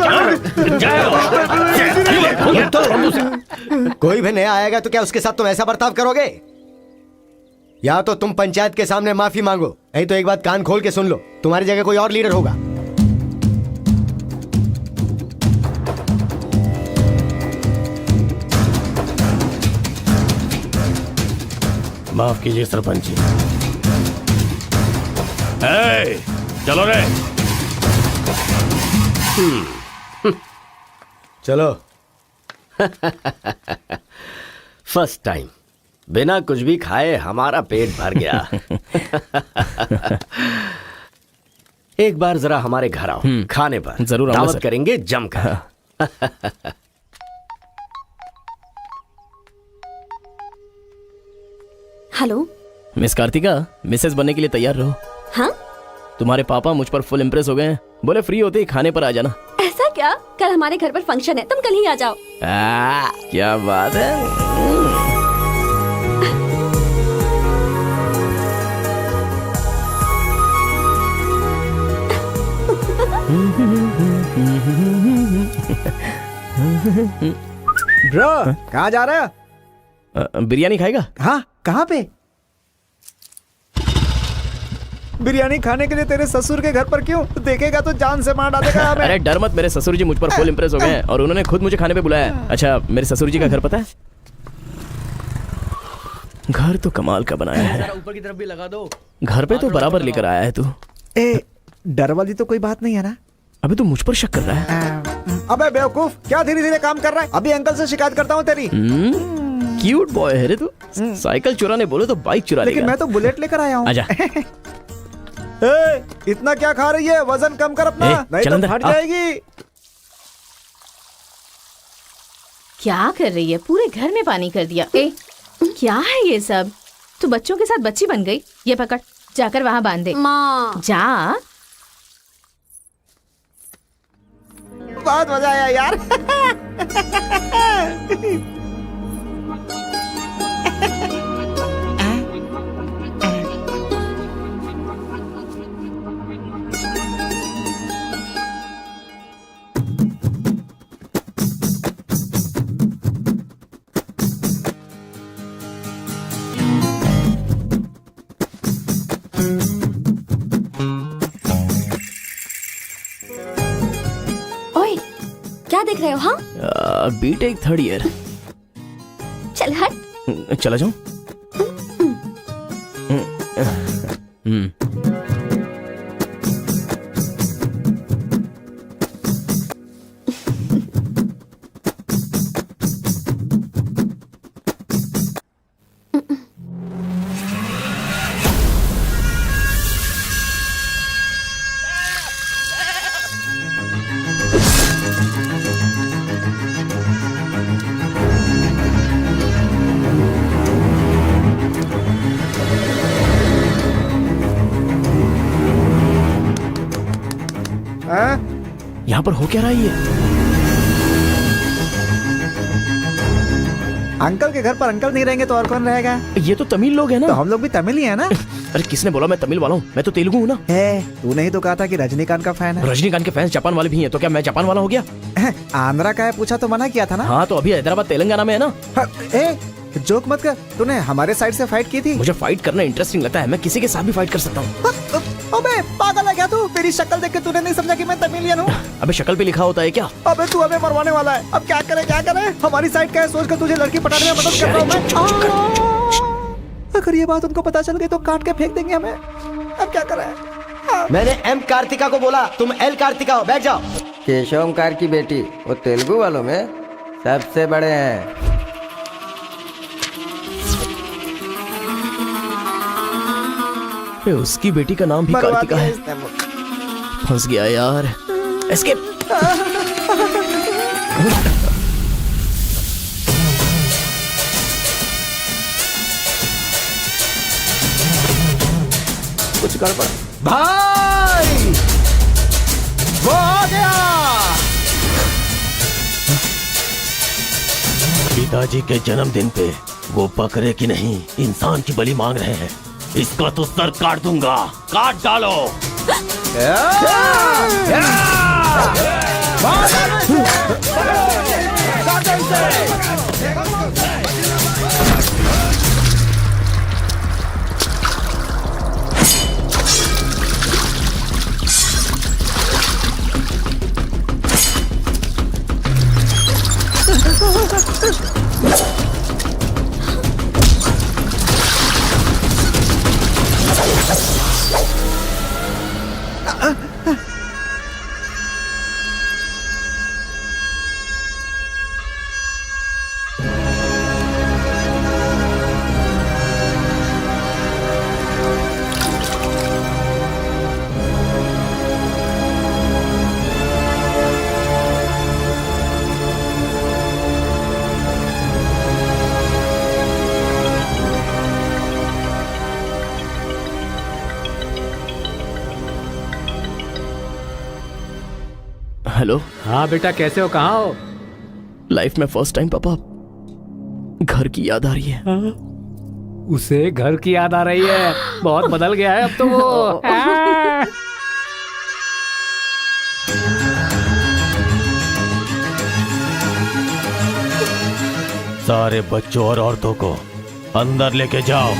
कोई भी नया आएगा तो क्या उसके साथ तुम ऐसा बर्ताव करोगे? या तो तुम पंचायत के सामने माफी मांगो, नहीं तो एक बात कान खोल के सुन लो, तुम्हारी जगह कोई और लीडर होगा। माफ कीजिए सरपंच जी। चलो रे। चलो। फर्स्ट टाइम बिना कुछ भी खाए हमारा पेट भर गया। एक बार जरा हमारे घर आओ, खाने पर जरूर आऊंगा दावत सर। करेंगे जमकर। हेलो मिस कार्तिका, मिसेस बनने के लिए तैयार रहो। हाँ? तुम्हारे पापा मुझ पर फुल इम्प्रेस हो गए हैं, बोले फ्री होते ही खाने पर आ जाना। ऐसा क्या? कल हमारे घर पर फंक्शन है, तुम कल ही आ जाओ। क्या बात है। ब्रो कहाँ जा रहे हो? बिरयानी खाएगा? हाँ, कहाँ पे? बिरयानी खाने के लिए तेरे ससुर के घर पर क्यों? देखेगा तो जान से मार डालेगा हमें। अरे डर मत, मेरे ससुर जी मुझ पर फुल इम्प्रेस हो गए हैं और उन्होंने खुद मुझे खाने पे बुलाया है। अच्छा, मेरे ससुर जी का घर पता है? घर तो कमाल का बनाया है। ऊपर की तरफ भी लगा दो। घर पे तो बराबर लेकर आया है तू। ए, डर वाली तो कोई बात नहीं है ना? अबे तू मुझ पर शक कर रहा है? अबे बेवकूफ, क्या धीरे धीरे काम कर रहा है? अभी अंकल से शिकायत करता हूँ तेरी। क्यूट बॉय है रे तू। साइकिल चुराने बोलो तो बाइक चुरा लेगा। लेकिन मैं तो बुलेट लेकर आया हूँ। आजा। इतना क्या खा रही है? वजन कम कर अपना, नहीं चल तो अंदर, फट आ। जाएगी। क्या कर रही है? पूरे घर में पानी कर दिया। ए, क्या है ये सब? तू बच्चों के साथ बच्ची बन गई। ये पकड़, जाकर वहाँ बांध दे। माँ जा। बहुत मजा आया यार। ओए, क्या देख रहे हो? हाँ, बीटेक थर्ड ईयर। चल हट। चला जाऊं? यहाँ पर हो क्या रहा है ये? अंकल के घर पर अंकल नहीं रहेंगे तो और कौन रहेगा? ये तो तमिल लोग हैं तो ना। हम लोग भी तमिल ही है ना? अरे किसने बोला मैं तमिल वाला हूँ? मैं तो तेलुगु हूँ ना। तूने ही तो कहा था कि रजनीकांत का फैन है। रजनीकांत के फैंस जापान वाले भी हैं, तो क्या मैं जापान वाला हो गया? आंध्रा का है पूछा तो मना किया था ना? हाँ, तो अभी हैदराबाद तेलंगाना में है ना। जोक मत कर, तूने हमारे साइड से फाइट की थी। मुझे फाइट करना इंटरेस्टिंग लगता है, मैं किसी के साथ भी फाइट कर सकता हूँ। अबे पागल है क्या तू? मेरी शक्ल देख के तूने नहीं समझा कि मैं तमिलियन हूँ? अबे शक्ल पे लिखा होता है क्या? अबे तू हमें मरवाने वाला है। अब क्या करे क्या करे? हमारी साइड का है, सोच कर तुझे लड़की पटाने में मदद कर रहा हूँ मैं। अगर ये बात उनको पता चल गई तो काट के फेंक देंगे हमें। अब क्या करें? मैंने एम कार्तिका को बोला, तुम एल कार्तिका हो, बैठ जाओ। केशव ओंकार की बेटी, वो तेलुगु वालों में सबसे बड़े हैं। उसकी बेटी का नाम भी कार्तिका है। फंस गया यार। एस्केप। कुछ गड़बड़। भाई वो आ गया। पिताजी के जन्मदिन पे वो बकरे की नहीं इंसान की बलि मांग रहे हैं। इसका तो सर काट दूंगा। काट डालो। हेलो। हाँ बेटा, कैसे हो? कहाँ हो? लाइफ में फर्स्ट टाइम पापा घर की याद आ रही है। उसे घर की याद आ रही है? बहुत बदल गया है अब तो वो। सारे बच्चों और औरतों को अंदर लेके जाओ।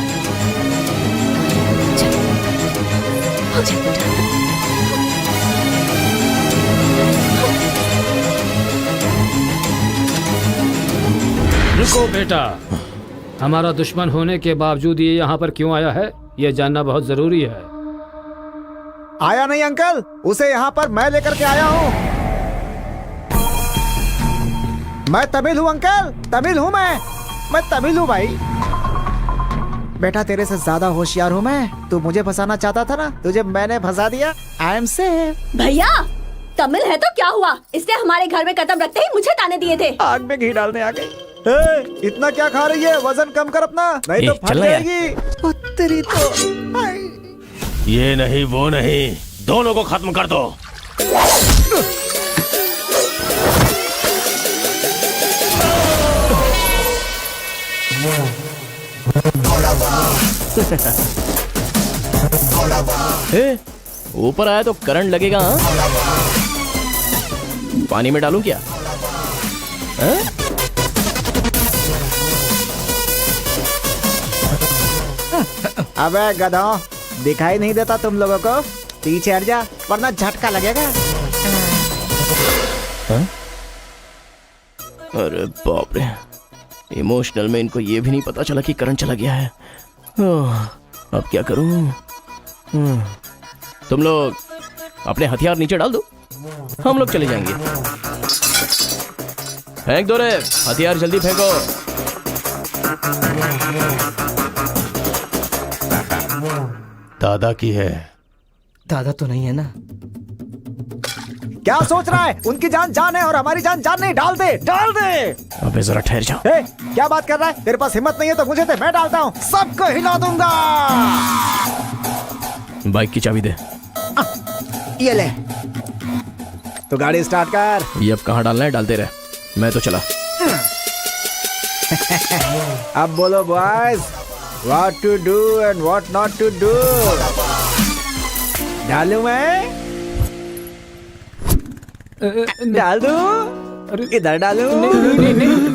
रुको बेटा, हमारा दुश्मन होने के बावजूद ये यहाँ पर क्यों आया है, ये जानना बहुत जरूरी है। आया नहीं अंकल, उसे यहाँ पर मैं लेकर के आया हूँ। मैं तमिल हूँ अंकल, तमिल हूँ मैं तमिल हूँ भाई। बेटा तेरे से ज्यादा होशियार हूँ मैं। तू मुझे फंसाना चाहता था ना, तुझे मैंने फंसा दिया। I am safe. भैया तमिल है तो क्या हुआ, इसने हमारे घर में कदम रखते ही मुझे ताने दिए थे। आग में घी डालने आ गई। इतना क्या खा रही है, वजन कम कर अपना, नहीं तो फट जाएगी। तेरी तो ये नहीं वो नहीं, दोनों को खत्म कर दो। ऊपर आया तो करंट लगेगा। हाँ? पानी में डालूं क्या? हाँ? अबे गधों, दिखाई नहीं देता तुम लोगों को? पीछे हट जा वरना झटका लगेगा। हाँ? अरे बाप रे, इमोशनल में इनको ये भी नहीं पता चला कि करंट चला गया है। अब क्या करूं? तुम लोग अपने हथियार नीचे डाल दो, हम लोग चले जाएंगे। फेंक दो रे हथियार, जल्दी फेंको। दादा की है। दादा तो नहीं है ना? क्या सोच रहा है? उनकी जान जान है और हमारी जान जान नहीं। डाल दे, डाल दे। अबे जरा ठहर जाओ। क्या बात कर रहा है? तेरे पास हिम्मत नहीं है तो मुझे दे, मैं डालता हूँ, सबको हिला दूंगा। बाइक की चाबी दे। ये ले, तो गाड़ी स्टार्ट कर। ये अब कहाँ डालना है डालते रहे, मैं तो चला। अब बोलो boys, what to do and what not to do. डालूं मैं? डाल दूं? इधर डालूं?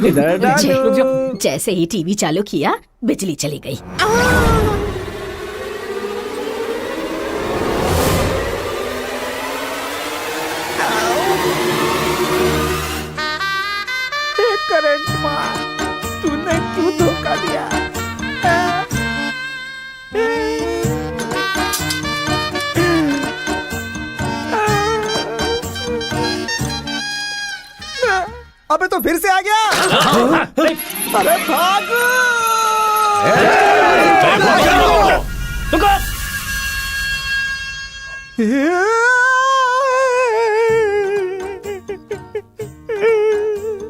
इधर डालूं? जैसे ही टीवी चालू किया बिजली चली गई। करंट मार, तूने क्यों धोखा दिया? अबे तो फिर से आ गया। अरे भागो!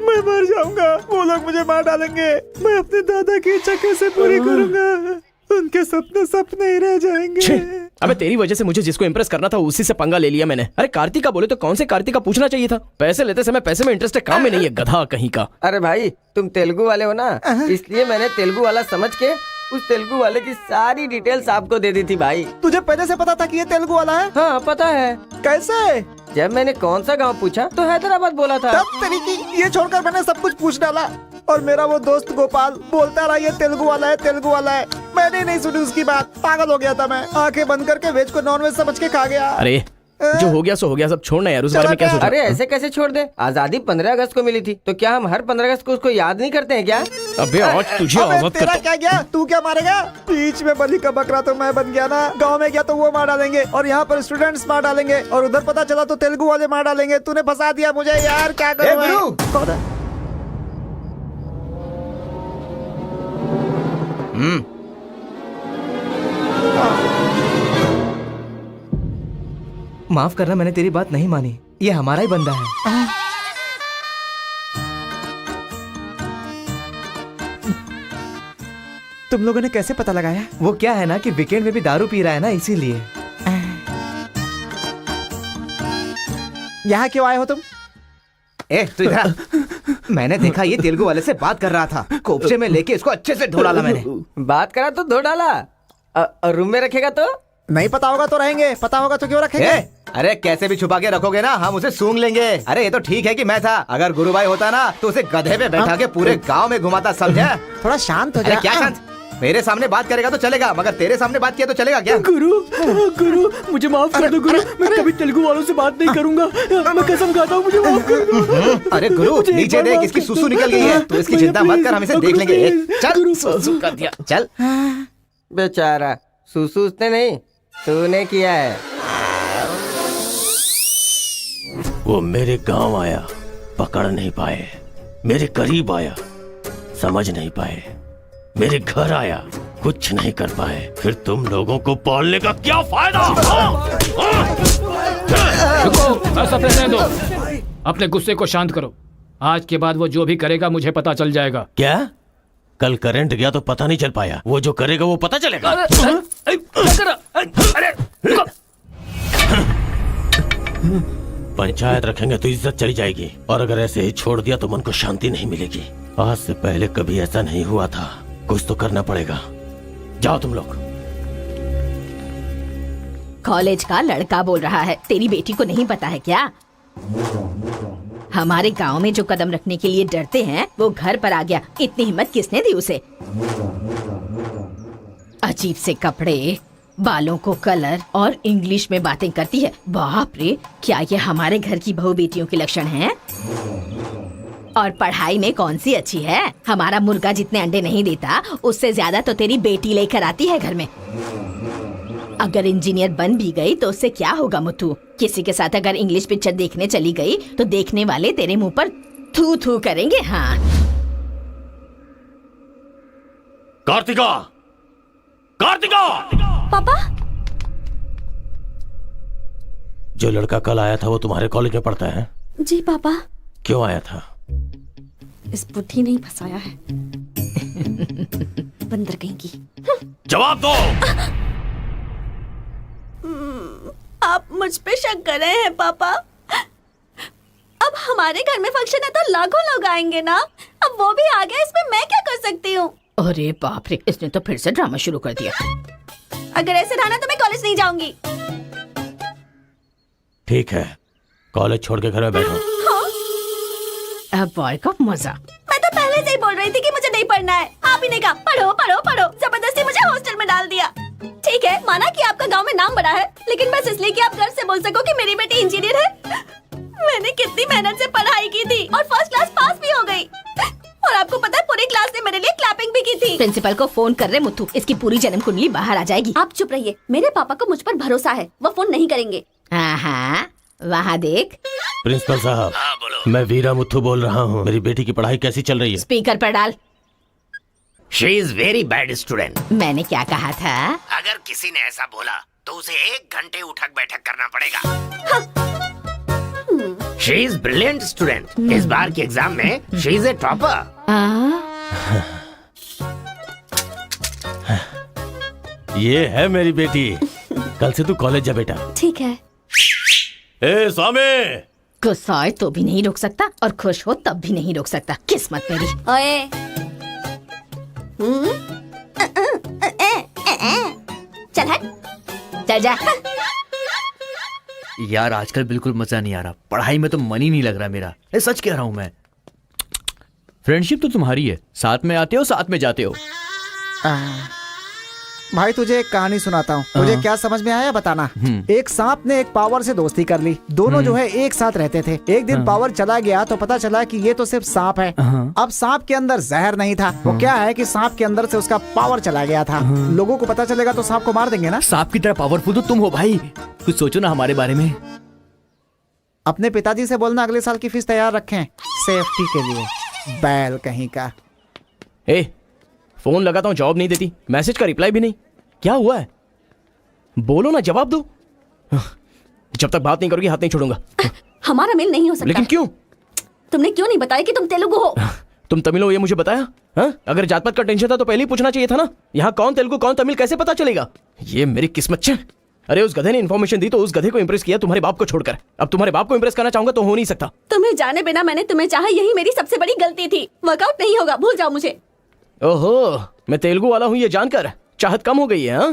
मैं मर जाऊंगा, वो लोग मुझे मार डालेंगे। मैं अपने दादा की इच्छा कैसे पूरी करूंगा? उनके सपने सपने ही रह जाएंगे। अबे तेरी वजह से मुझे जिसको इंप्रेस करना था उसी से पंगा ले लिया मैंने। अरे कार्तिका बोले तो कौन से कार्तिका पूछना चाहिए था। पैसे लेते समय पैसे में इंटरेस्ट है, काम में नहीं है, गधा कहीं का। अरे भाई तुम तेलुगु वाले हो ना, इसलिए मैंने तेलुगु वाला समझ के उस तेलुगु वाले की सारी डिटेल्स आपको दे दी थी भाई। तुझे पहले से पता था कि ये तेलुगु वाला है? हाँ पता है। कैसे? जब मैंने कौन सा गांव पूछा तो हैदराबाद बोला था। तब तरीकी ये छोड़कर मैंने सब कुछ पूछ डाला और मेरा वो दोस्त गोपाल बोलता रहा ये तेलुगु वाला है, तेलुगु वाला है। मैंने नहीं सुनी उसकी बात, पागल हो गया था मैं। आंखें बंद करके वेज को नॉन वेज समझ के खा गया। अरे जो हो गया सो हो गया, सब छोड़ना यार, उस बारे में क्या सोच रहा है? अरे ऐसे कैसे छोड़ दे? आजादी 15 अगस्त को मिली थी, तो क्या हम हर 15 अगस्त को उसको याद नहीं करते हैं क्या? अबे आज तुझे आजाद तेरा क्या गया? तू क्या मारेगा? बीच में बलि का बकरा तो मैं बन गया ना। गांव में गया तो वो मार डालेंगे और यहाँ पर स्टूडेंट्स मार डालेंगे और उधर पता चला तो तेलुगु वाले मार डालेंगे। तूने फंसा दिया मुझे यार, क्या करूं? माफ करना, मैंने तेरी बात नहीं मानी। ये हमारा ही बंदा है। तुम लोगों ने कैसे पता लगाया? वो क्या है ना कि वीकेंड में भी दारू पी रहा है ना, इसीलिए। यहाँ क्यों आए हो तुम? ए तू इधर। मैंने देखा ये तेलुगु वाले से बात कर रहा था, कोपचे में लेके इसको अच्छे से धो डाला मैंने। बात करा तो धो डाला, रूम में रखेगा तो? नहीं पता होगा तो रहेंगे, पता होगा तो क्यों रखेंगे? अरे कैसे भी छुपा के रखोगे ना, हम उसे सूंघ लेंगे। अरे ये तो ठीक है कि मैं था, अगर गुरु भाई होता ना तो उसे गधे पे बैठा के पूरे गांव में घुमाता, समझा? थोड़ा शांत हो अरे जा। क्या शांत? मेरे सामने बात करेगा तो चलेगा, मगर तेरे सामने बात किया तो चलेगा क्या? गुरु मुझे माफ कर दो गुरु, मैं कभी तेलुगु वालों से बात नहीं करूंगा, मैं कसम खाता हूँ, मुझे माफ कर दो। अरे गुरु मुझे नीचे एक बार देख, माफ इसकी कर सुसु दो। निकल गई है, तू इसकी भैया, चिंता मत कर, हम इसे देख लेंगे। गुरु, चल गुरु। सुसु कर दिया, चल। बेचारा सुसु उसने नहीं, तूने किया है। वो मेरे गांव आया, पकड़ नहीं पाए, मेरे करीब आया, समझ नहीं पाए, मेरे घर आया, कुछ नहीं कर पाए, फिर तुम लोगों को पालने का क्या फायदा? रुको, ऐसा रहने दो। अपने गुस्से को शांत करो। आज के बाद वो जो भी करेगा मुझे पता चल जाएगा। क्या? कल करंट गया तो पता नहीं चल पाया, वो जो करेगा वो पता चलेगा। पंचायत रखेंगे तो इज्जत चली जाएगी, और अगर ऐसे ही छोड़ दिया तो मन को शांति नहीं मिलेगी। आज से पहले कभी ऐसा नहीं हुआ था, कुछ तो करना पड़ेगा। जाओ तुम लोग। कॉलेज का लड़का बोल रहा है, तेरी बेटी को नहीं पता है क्या? हमारे गांव में जो कदम रखने के लिए डरते हैं वो घर पर आ गया। इतनी हिम्मत किसने दी उसे? अजीब से कपड़े, बालों को कलर और इंग्लिश में बातें करती है। बाप रे, क्या ये हमारे घर की बहू बेटियों के लक्षण हैं? और पढ़ाई में कौन सी अच्छी है? हमारा मुर्गा जितने अंडे नहीं देता उससे ज्यादा तो तेरी बेटी लेकर आती है घर में। अगर इंजीनियर बन भी गई तो उससे क्या होगा मुथु? किसी के साथ अगर इंग्लिश पिक्चर देखने चली गई तो देखने वाले तेरे मुंह पर थू थू करेंगे। हाँ कार्तिका, कार्तिका! पापा, जो लड़का कल आया था वो तुम्हारे कॉलेज में पढ़ता है? जी पापा। क्यों आया था? इस बुढ़ी ने ही फंसाया है, बंदर कहीं की। जवाब दो। आप मुझ पे शक कर रहे हैं पापा? अब हमारे घर में फंक्शन है तो लाखों लोग आएंगे ना, अब वो भी आ गया, इसमें मैं क्या कर सकती हूँ? अरे बाप रे, इसने तो फिर से ड्रामा शुरू कर दिया। अगर ऐसे रहा तो मैं कॉलेज नहीं जाऊंगी। ठीक है, कॉलेज छोड़ के घर में बैठो। अब बॉय का मजा। मैं तो पहले से ही बोल रही थी कि मुझे नहीं पढ़ना है, आप ही ने कहा पढ़ो पढ़ो पढ़ो, जबरदस्ती मुझे हॉस्टल में डाल दिया। ठीक है, माना कि आपका गांव में नाम बड़ा है, लेकिन बस इसलिए कि आप घर से बोल सको कि मेरी बेटी इंजीनियर है। मैंने कितनी मेहनत से पढ़ाई की थी और फर्स्ट क्लास पास भी हो गई, और आपको पता है पूरी क्लास ने मेरे लिए क्लैपिंग भी की थी। प्रिंसिपल को फोन कर रहे मुथु, इसकी पूरी जन्म कुंडली बाहर आ जाएगी। आप चुप रहिए, मेरे पापा को मुझ पर भरोसा है, वो फोन नहीं करेंगे। हाँ, वहाँ देख। प्रिंसिपल साहब, मैं वीरा मुथु बोल रहा हूँ, मेरी बेटी की पढ़ाई कैसी चल रही है? स्पीकर पर डाल। She is very bad student. मैंने क्या कहा था? अगर किसी ने ऐसा बोला तो उसे 1 घंटे उठक बैठक करना पड़ेगा। She is brilliant student. इस बार के एग्जाम में शी इज ए टॉपर। ये है मेरी बेटी, कल से तू कॉलेज जा बेटा। ठीक है। ए स्वामी, गुस्सा आए तो भी नहीं रोक सकता और खुश हो तब भी नहीं रोक सकता। किस्मत मेरी। ओए, चल हट, चल जा। यार आजकल बिल्कुल मजा नहीं आ रहा, पढ़ाई में तो मन ही नहीं लग रहा मेरा। सच कह रहा हूं मैं। फ्रेंडशिप तो तुम्हारी है, साथ में आते हो साथ में जाते हो। भाई तुझे एक कहानी सुनाता हूँ, तुझे क्या समझ में आया बताना। एक सांप ने एक पावर से दोस्ती कर ली, दोनों जो है एक साथ रहते थे। एक दिन पावर चला गया तो पता चला कि ये तो सिर्फ सांप है। अब सांप के अंदर जहर नहीं था, वो क्या है कि सांप के अंदर से उसका पावर चला गया था। लोगों को पता चलेगा तो सांप को मार देंगे ना। सांप की तरह पावरफुल तो तुम हो भाई, कुछ सोचो ना हमारे बारे में। अपने पिताजी से बोलना अगले साल की फीस तैयार रखें, सेफ्टी के लिए। बैल कहीं का। ए, फोन लगाता हूँ, जवाब नहीं देती, मैसेज का रिप्लाई भी नहीं, क्या हुआ है? बोलो ना, जवाब दो। जब तक बात नहीं करोगी हाथ नहीं छोड़ूंगा। हमारा मेल नहीं हो सकता। लेकिन क्यों? तुमने क्यों नहीं बताया कि तुम तेलुगु हो? तुम तमिल हो ये मुझे बताया? हाँ? अगर जात पात का टेंशन था तो पहले ही पूछना चाहिए था ना। यहाँ कौन तेलुगु कौन तमिल कैसे पता चलेगा? ये मेरी किस्मत है। अरे उस गधे ने इन्फॉर्मेशन दी तो उस गधे को इंप्रेस किया तुम्हारे बाप को छोड़कर। अब तुम्हारे बाप को इंप्रेस करना चाहूंगा तो हो नहीं सकता। तुम्हें जाने बिना मैंने तुम्हें चाहा, यही मेरी सबसे बड़ी गलती थी। वर्कआउट नहीं होगा, भूल जाओ मुझे। ओहो, मैं तेलुगु वाला हूँ ये जानकर चाहत कम हो गई है। हाँ?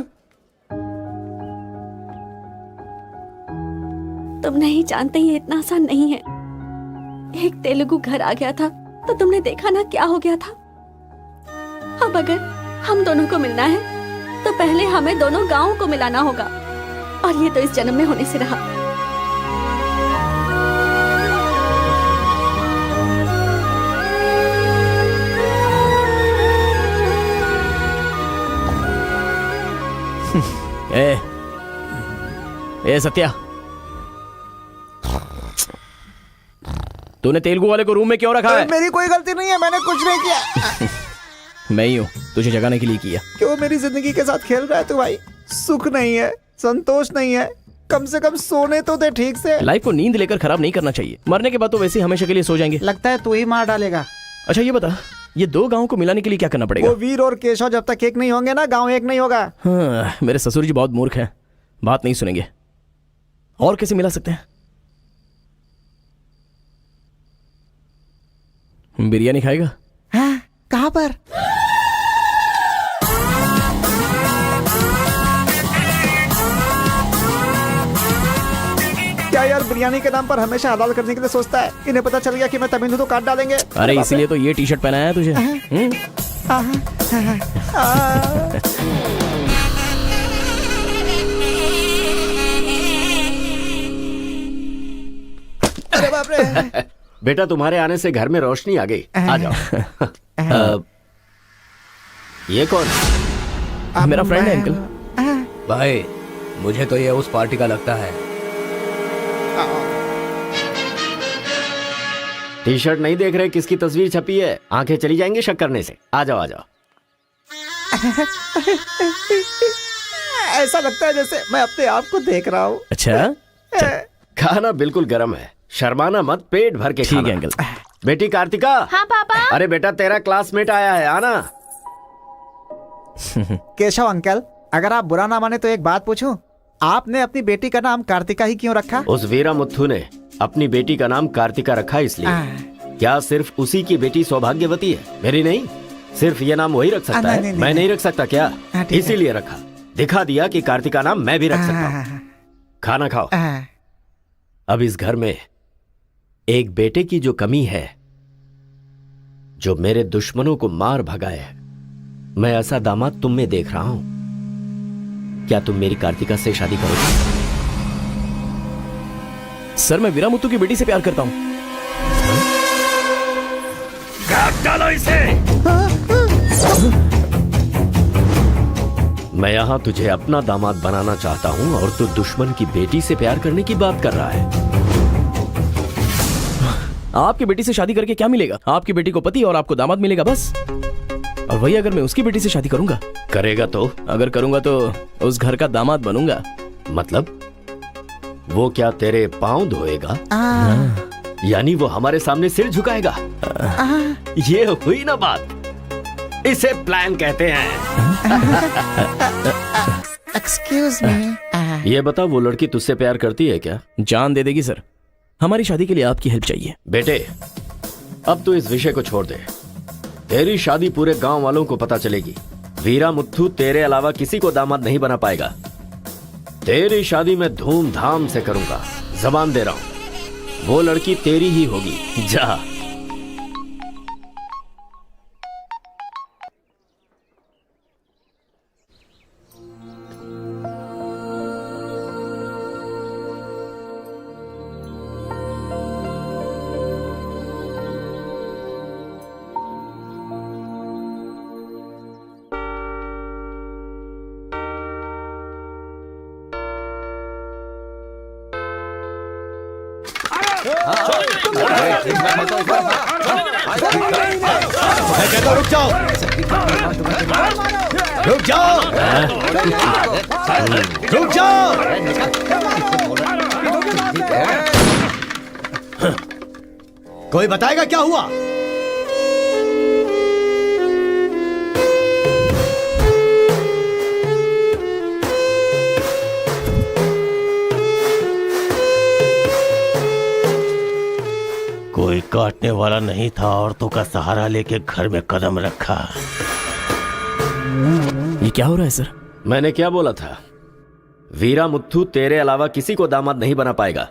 तुम नहीं जानते ये इतना आसान नहीं है। एक तेलुगु घर आ गया था तो तुमने देखा ना क्या हो गया था। अब अगर हम दोनों को मिलना है तो पहले हमें दोनों गांवों को मिलाना होगा, और ये तो इस जन्म में होने से रहा। ए सत्या, तूने तेलुगु वाले को रूम में क्यों रखा है? मेरी कोई गलती नहीं है, मैंने कुछ नहीं किया। मैं ही हूँ तुझे जगाने के लिए किया। क्यों मेरी जिंदगी के साथ खेल रहा है तू भाई? सुख नहीं है, संतोष नहीं है, कम से कम सोने तो दे ठीक से। लाइफ को नींद लेकर खराब नहीं करना चाहिए, मरने के बाद तो वैसे ही हमेशा के लिए सो जाएंगे। लगता है तू ही मार डालेगा। अच्छा ये बता, ये दो गांवों को मिलाने के लिए क्या करना पड़ेगा? वो वीर और केशव जब तक एक नहीं होंगे ना, गांव एक नहीं होगा। हाँ, मेरे ससुर जी बहुत मूर्ख हैं, बात नहीं सुनेंगे। और कैसे मिला सकते हैं? बिरयानी खाएगा? हाँ, कहाँ पर? क्या यार बिरयानी के नाम पर हमेशा हलाल करने के लिए सोचता है। इन्हें पता चल गया कि मैं तमिल हूं तो काट डालेंगे। अरे इसीलिए तो ये टी शर्ट पहनाया है तुझे। अरे बाप रे। बेटा तुम्हारे आने से घर में रोशनी आ गई। आ जाओ। ये कौन? मेरा फ्रेंड है अंकल। भाई मुझे तो ये उस पार्टी का लगता है। टी शर्ट नहीं देख रहे किसकी तस्वीर छपी है? आंखें चली जाएंगी शक करने से। आ जाओ आ जाओ। ऐसा लगता है जैसे मैं अपने आप को देख रहा हूँ। अच्छा खाना बिल्कुल गर्म है, शर्माना मत, पेट भर के ठीक है खाना। अंकल। बेटी कार्तिका। हाँ पापा। अरे बेटा तेरा क्लासमेट आया है, आना। केशव अंकल, अगर आप बुरा ना माने तो एक बात पूछूं? आपने अपनी बेटी का नाम कार्तिका ही क्यों रखा? उस वीरा मुथ्थू ने अपनी बेटी का नाम कार्तिका रखा इसलिए। क्या सिर्फ उसी की बेटी सौभाग्यवती है? मेरी नहीं, सिर्फ ये नाम वही रख सकता है। मैं नहीं रख सकता क्या? इसीलिए रखा, दिखा दिया कि कार्तिका नाम मैं भी रख सकता हूँ। खाना खाओ। अब इस घर में एक बेटे की जो कमी है, जो मेरे दुश्मनों को मार भगाए, मैं ऐसा दामाद तुम में देख रहा हूं। क्या तुम मेरी कार्तिका से शादी करोगे? सर मैं वीरा मुत्तू की बेटी से प्यार करता हूँ। काट डालो इसे। मैं यहां तुझे अपना दामाद बनाना चाहता हूं और तू दुश्मन की बेटी से प्यार करने की बात कर रहा है। आपकी बेटी से शादी करके क्या मिलेगा? आपकी बेटी को पति और आपको दामाद मिलेगा बस। और वही अगर मैं उसकी बेटी से शादी करूंगा। करेगा तो? अगर करूंगा तो उस घर का दामाद बनूंगा। मतलब वो क्या तेरे पांव धोएगा? यानी वो हमारे सामने सिर झुकाएगा? ये हुई ना बात। इसे प्लान कहते हैं। Excuse me. ये बता, वो लड़की तुझसे प्यार करती है क्या? जान दे देगी सर। हमारी शादी के लिए आपकी हेल्प चाहिए। बेटे अब तू इस विषय को छोड़ दे। तेरी शादी पूरे गांव वालों को पता चलेगी। वीरा मुत्थू तेरे अलावा किसी को दामाद नहीं बना पाएगा। तेरी शादी में धूमधाम से करूंगा, जबान दे रहा हूं। वो लड़की तेरी ही होगी। जा। रुक जाओ, रुक जाओ, रुक जाओ। कोई बताएगा क्या हुआ? कोई काटने वाला नहीं था, औरतों का सहारा लेके घर में कदम रखा। ये क्या हो रहा है सर? मैंने क्या बोला था? वीरा मुत्थू तेरे अलावा किसी को दामाद नहीं बना पाएगा।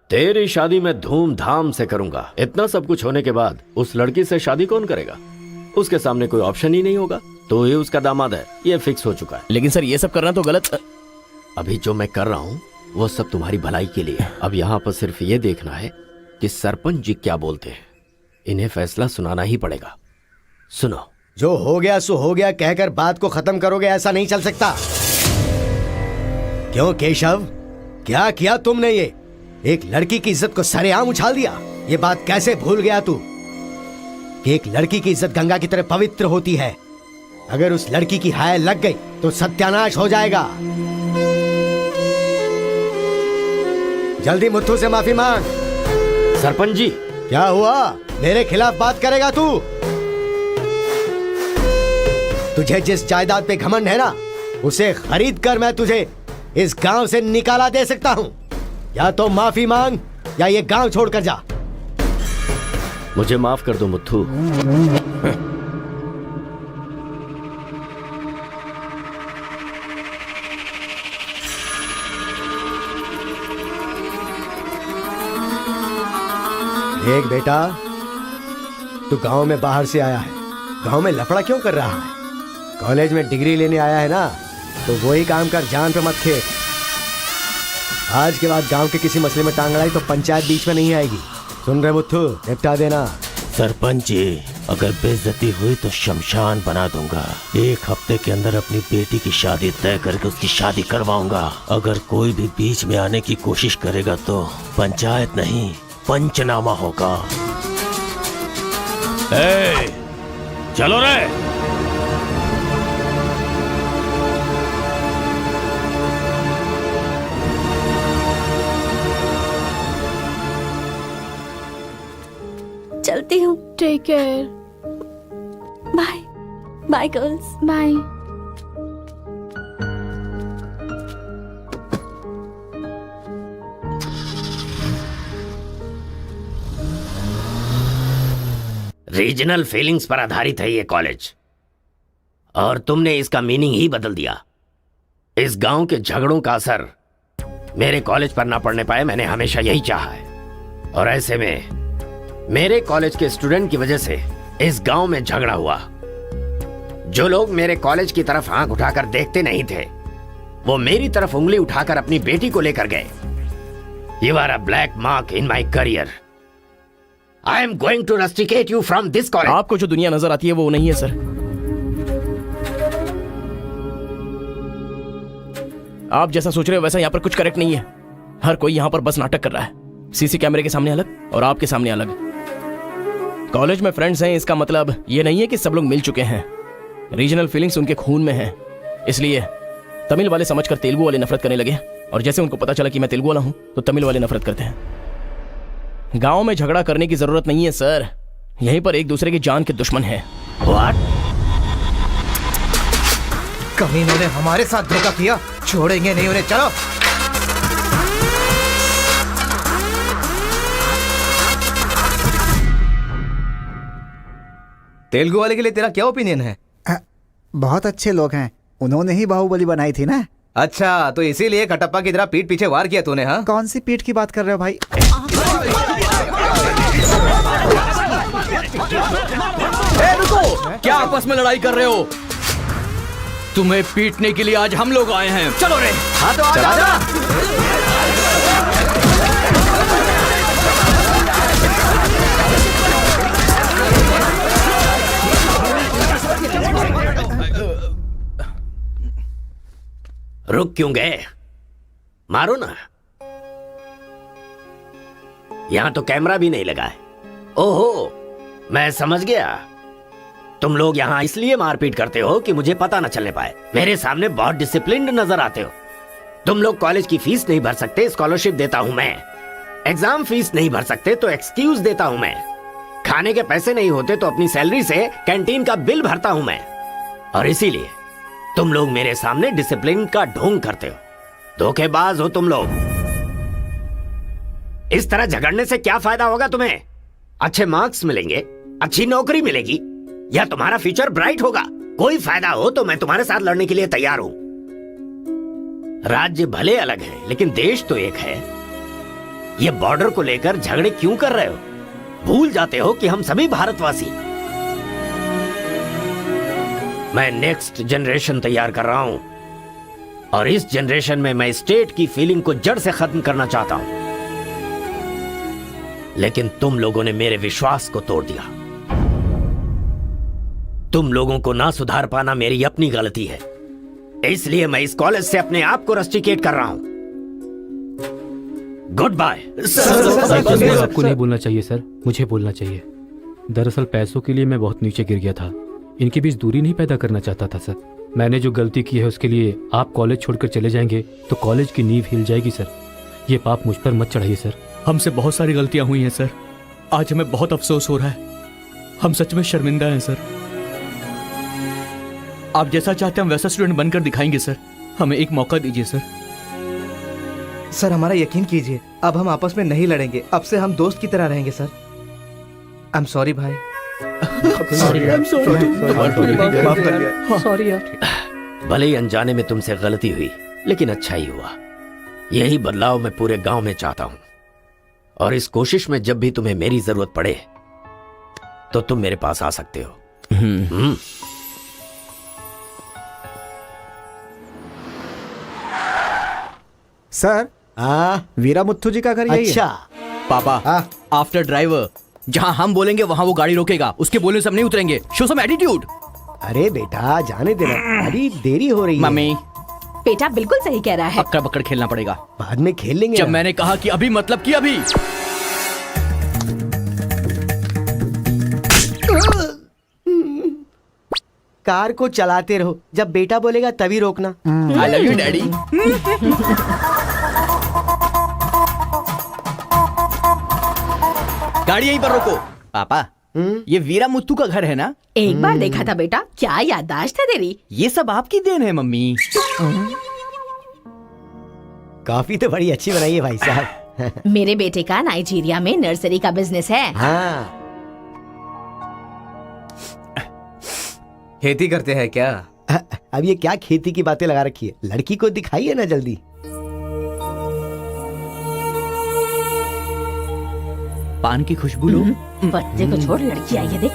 तेरी शादी में धूमधाम से करूंगा। इतना सब कुछ होने के बाद उस लड़की से शादी कौन करेगा? उसके सामने कोई ऑप्शन ही नहीं होगा, तो ये उसका दामाद है, ये फिक्स हो चुका है। लेकिन सर ये सब करना तो गलत। अभी जो मैं कर रहा हूँ वो सब तुम्हारी भलाई के लिए। अब यहाँ पर सिर्फ ये देखना है कि सरपंच जी क्या बोलते हैं। इन्हें फैसला सुनाना ही पड़ेगा। सुनो। जो हो गया सो हो गया कहकर बात को खत्म करोगे, ऐसा नहीं चल सकता। क्यों केशव, क्या किया तुमने? ये एक लड़की की इज्जत को सरेआम उछाल दिया। ये बात कैसे भूल गया तू कि एक लड़की की इज्जत गंगा की तरह पवित्र होती है। अगर उस लड़की की हाय लग गई तो सत्यानाश हो जाएगा। जल्दी मुत्थू से माफी मांग। सरपंच जी। क्या हुआ? मेरे खिलाफ बात करेगा तू? तुझे जिस जायदाद पे घमंड है ना, उसे खरीद कर मैं तुझे इस गांव से निकाला दे सकता हूँ। या तो माफी मांग या ये गांव छोड़कर जा। मुझे माफ कर दो मुत्थू। देख बेटा, तू गांव में बाहर से आया है, गांव में लफड़ा क्यों कर रहा है? कॉलेज में डिग्री लेने आया है ना, तो वही काम कर, जान पे मत खेल। आज के बाद गांव के किसी मसले में टांग अड़ाई तो पंचायत बीच में नहीं आएगी। सुन रहे मुत्थू, निपटा देना। सरपंच जी, अगर बेइज्जती हुई तो शमशान बना दूंगा। 1 हफ्ते के अंदर अपनी बेटी की शादी तय करके उसकी शादी करवाऊंगा। अगर कोई भी बीच में आने की कोशिश करेगा तो पंचायत नहीं, पंचनामा होगा। चलो रे। चलती हूँ। Take care. Bye bye girls. Bye. Regional feelings पर आधारित है ये कॉलेज, और तुमने इसका मीनिंग ही बदल दिया। इस गांव के झगड़ों का असर मेरे कॉलेज पर ना पड़ने पाए, मैंने हमेशा यही चाहा है। और ऐसे में मेरे कॉलेज के स्टूडेंट की वजह से इस गांव में झगड़ा हुआ। जो लोग मेरे कॉलेज की तरफ आंख उठाकर देखते नहीं थे, वो मेरी तरफ उंगली उठाकर अपनी बेटी को लेकर गए। You are a black mark in my career. I am going to rusticate you from this college. आपको जो दुनिया नजर आती है वो नहीं है सर। आप जैसा सोच रहे हो वैसा यहाँ पर कुछ करेक्ट नहीं है। हर कोई यहाँ पर बस नाटक कर रहा है। सीसी कैमरे के सामने अलग और आपके सामने अलग। कॉलेज में फ्रेंड्स हैं, इसका मतलब ये नहीं है कि सब लोग मिल चुके हैं। रीजनल फीलिंग्स उनके खून में है, इसलिए तमिल वाले समझकर तेलुगु वाले नफरत करने लगे, और जैसे उनको पता चला कि मैं तेलुगु वाला हूं तो तमिल वाले नफरत करते हैं। गांव में झगड़ा करने की जरूरत नहीं है सर, यहीं पर एक दूसरे की जान के दुश्मन है। कमीनों ने हमारे साथ धोखा किया, छोड़ेंगे नहीं उन्हें। चलो। तेलुगु वाले के लिए तेरा क्या ओपिनियन है? बहुत अच्छे लोग हैं, उन्होंने ही बाहुबली बनाई थी ना। अच्छा, तो इसीलिए कटप्पा की तरह पीठ पीछे वार किया तूने? हाँ, कौन सी पीठ की बात कर रहे हो भाई? रुको, क्या आपस में लड़ाई कर रहे हो? तुम्हें पीटने के लिए आज हम लोग आए हैं। चलो रे। हाँ तो आजा। रुक क्यों गए? मारो ना। यहां तो कैमरा भी नहीं लगा है। ओहो, मैं समझ गया। तुम लोग यहाँ इसलिए मारपीट करते हो कि मुझे पता न चलने पाए। मेरे सामने बहुत डिसिप्लिन्ड नजर आते हो। तुम लोग कॉलेज की फीस नहीं भर सकते, स्कॉलरशिप देता हूं मैं। एग्जाम फीस नहीं भर सकते तो एक्सक्यूज देता हूं मैं। खाने के पैसे नहीं होते तो अपनी सैलरी से कैंटीन का बिल भरता हूं मैं। और इसीलिए तुम लोग मेरे सामने डिसिप्लिन का ढोंग करते हो। धोखेबाज हो तुम लोग। इस तरह झगड़ने से क्या फायदा होगा तुम्हें? अच्छे मार्क्स मिलेंगे, अच्छी नौकरी मिलेगी, या तुम्हारा फ्यूचर ब्राइट होगा। कोई फायदा हो तो मैं तुम्हारे साथ लड़ने के लिए तैयार हूं। राज्य भले अलग है लेकिन देश तो एक है। ये बॉर्डर को लेकर झगड़े क्यों कर रहे हो? भूल जाते हो कि हम सभी भारतवासी। मैं नेक्स्ट जनरेशन तैयार कर रहा हूं और इस जनरेशन में मैं स्टेट की फीलिंग को जड़ से खत्म करना चाहता हूं। लेकिन तुम लोगों ने मेरे विश्वास को तोड़ दिया। तुम लोगों को ना सुधार पाना मेरी अपनी गलती है, इसलिए मैं इस कॉलेज से अपने आप को रस्टिकेट कर रहा हूं। Goodbye. आपको नहीं बोलना चाहिए सर, मुझे बोलना चाहिए। दरअसल पैसों के लिए मैं बहुत नीचे गिर गया था। इनके बीच दूरी नहीं पैदा करना चाहता था सर। मैंने जो गलती की है उसके लिए आप कॉलेज छोड़कर चले जाएंगे तो कॉलेज की नींव हिल जाएगी सर। ये पाप मुझ पर मत चढ़ाइए सर। हमसे बहुत सारी गलतियां हुई हैं सर। आज हमें बहुत अफसोस हो रहा है। हम सच में शर्मिंदा हैं सर। आप जैसा चाहते हैं हम वैसा स्टूडेंट बनकर दिखाएंगे सर। हमें एक मौका दीजिए सर। सर हमारा यकीन कीजिए, अब हम आपस में नहीं लड़ेंगे। अब से हम दोस्त की तरह रहेंगे सर। आई एम सॉरी भाई। सॉरी यार। भले ही अनजाने में तुमसे गलती हुई लेकिन अच्छा ही हुआ। यही बदलाव मैं पूरे गांव में चाहता हूं और इस कोशिश में जब भी तुम्हें मेरी जरूरत पड़े तो तुम मेरे पास आ सकते हो। सर वीरा मुत्थु जी का घर यही अच्छा है। पापा आफ्टर ड्राइवर, जहां हम बोलेंगे वहां वो गाड़ी रोकेगा। उसके बोलने से हम नहीं उतरेंगे। Show some attitude. अरे बेटा जाने देना, अभी देरी हो रही है। मम्मी बेटा बिल्कुल सही कह रहा है। अक्कड़ बक्कड़ खेलना पड़ेगा। बाद में खेल लेंगे जब ना। मैंने कहा कि अभी मतलब कि अभी। कार को चलाते रहो, जब बेटा बोलेगा तभी रोकना। आई लव यू डैडी। गाड़ी यहीं पर रोको। पापा ये वीरा मुत्तू का घर है ना? एक बार देखा था बेटा, क्या याददाश्त है तेरी। ये सब आपकी देन है मम्मी। कॉफी तो बड़ी अच्छी बनाई है भाई साहब। मेरे बेटे का नाइजीरिया में नर्सरी का बिजनेस है। हाँ खेती करते हैं क्या? अब ये क्या खेती की बातें लगा रखी है? लड़की को दिखाइए ना जल्दी। पान की खुशबू लो। बच्चे को छोड़, लड़की आई है देख।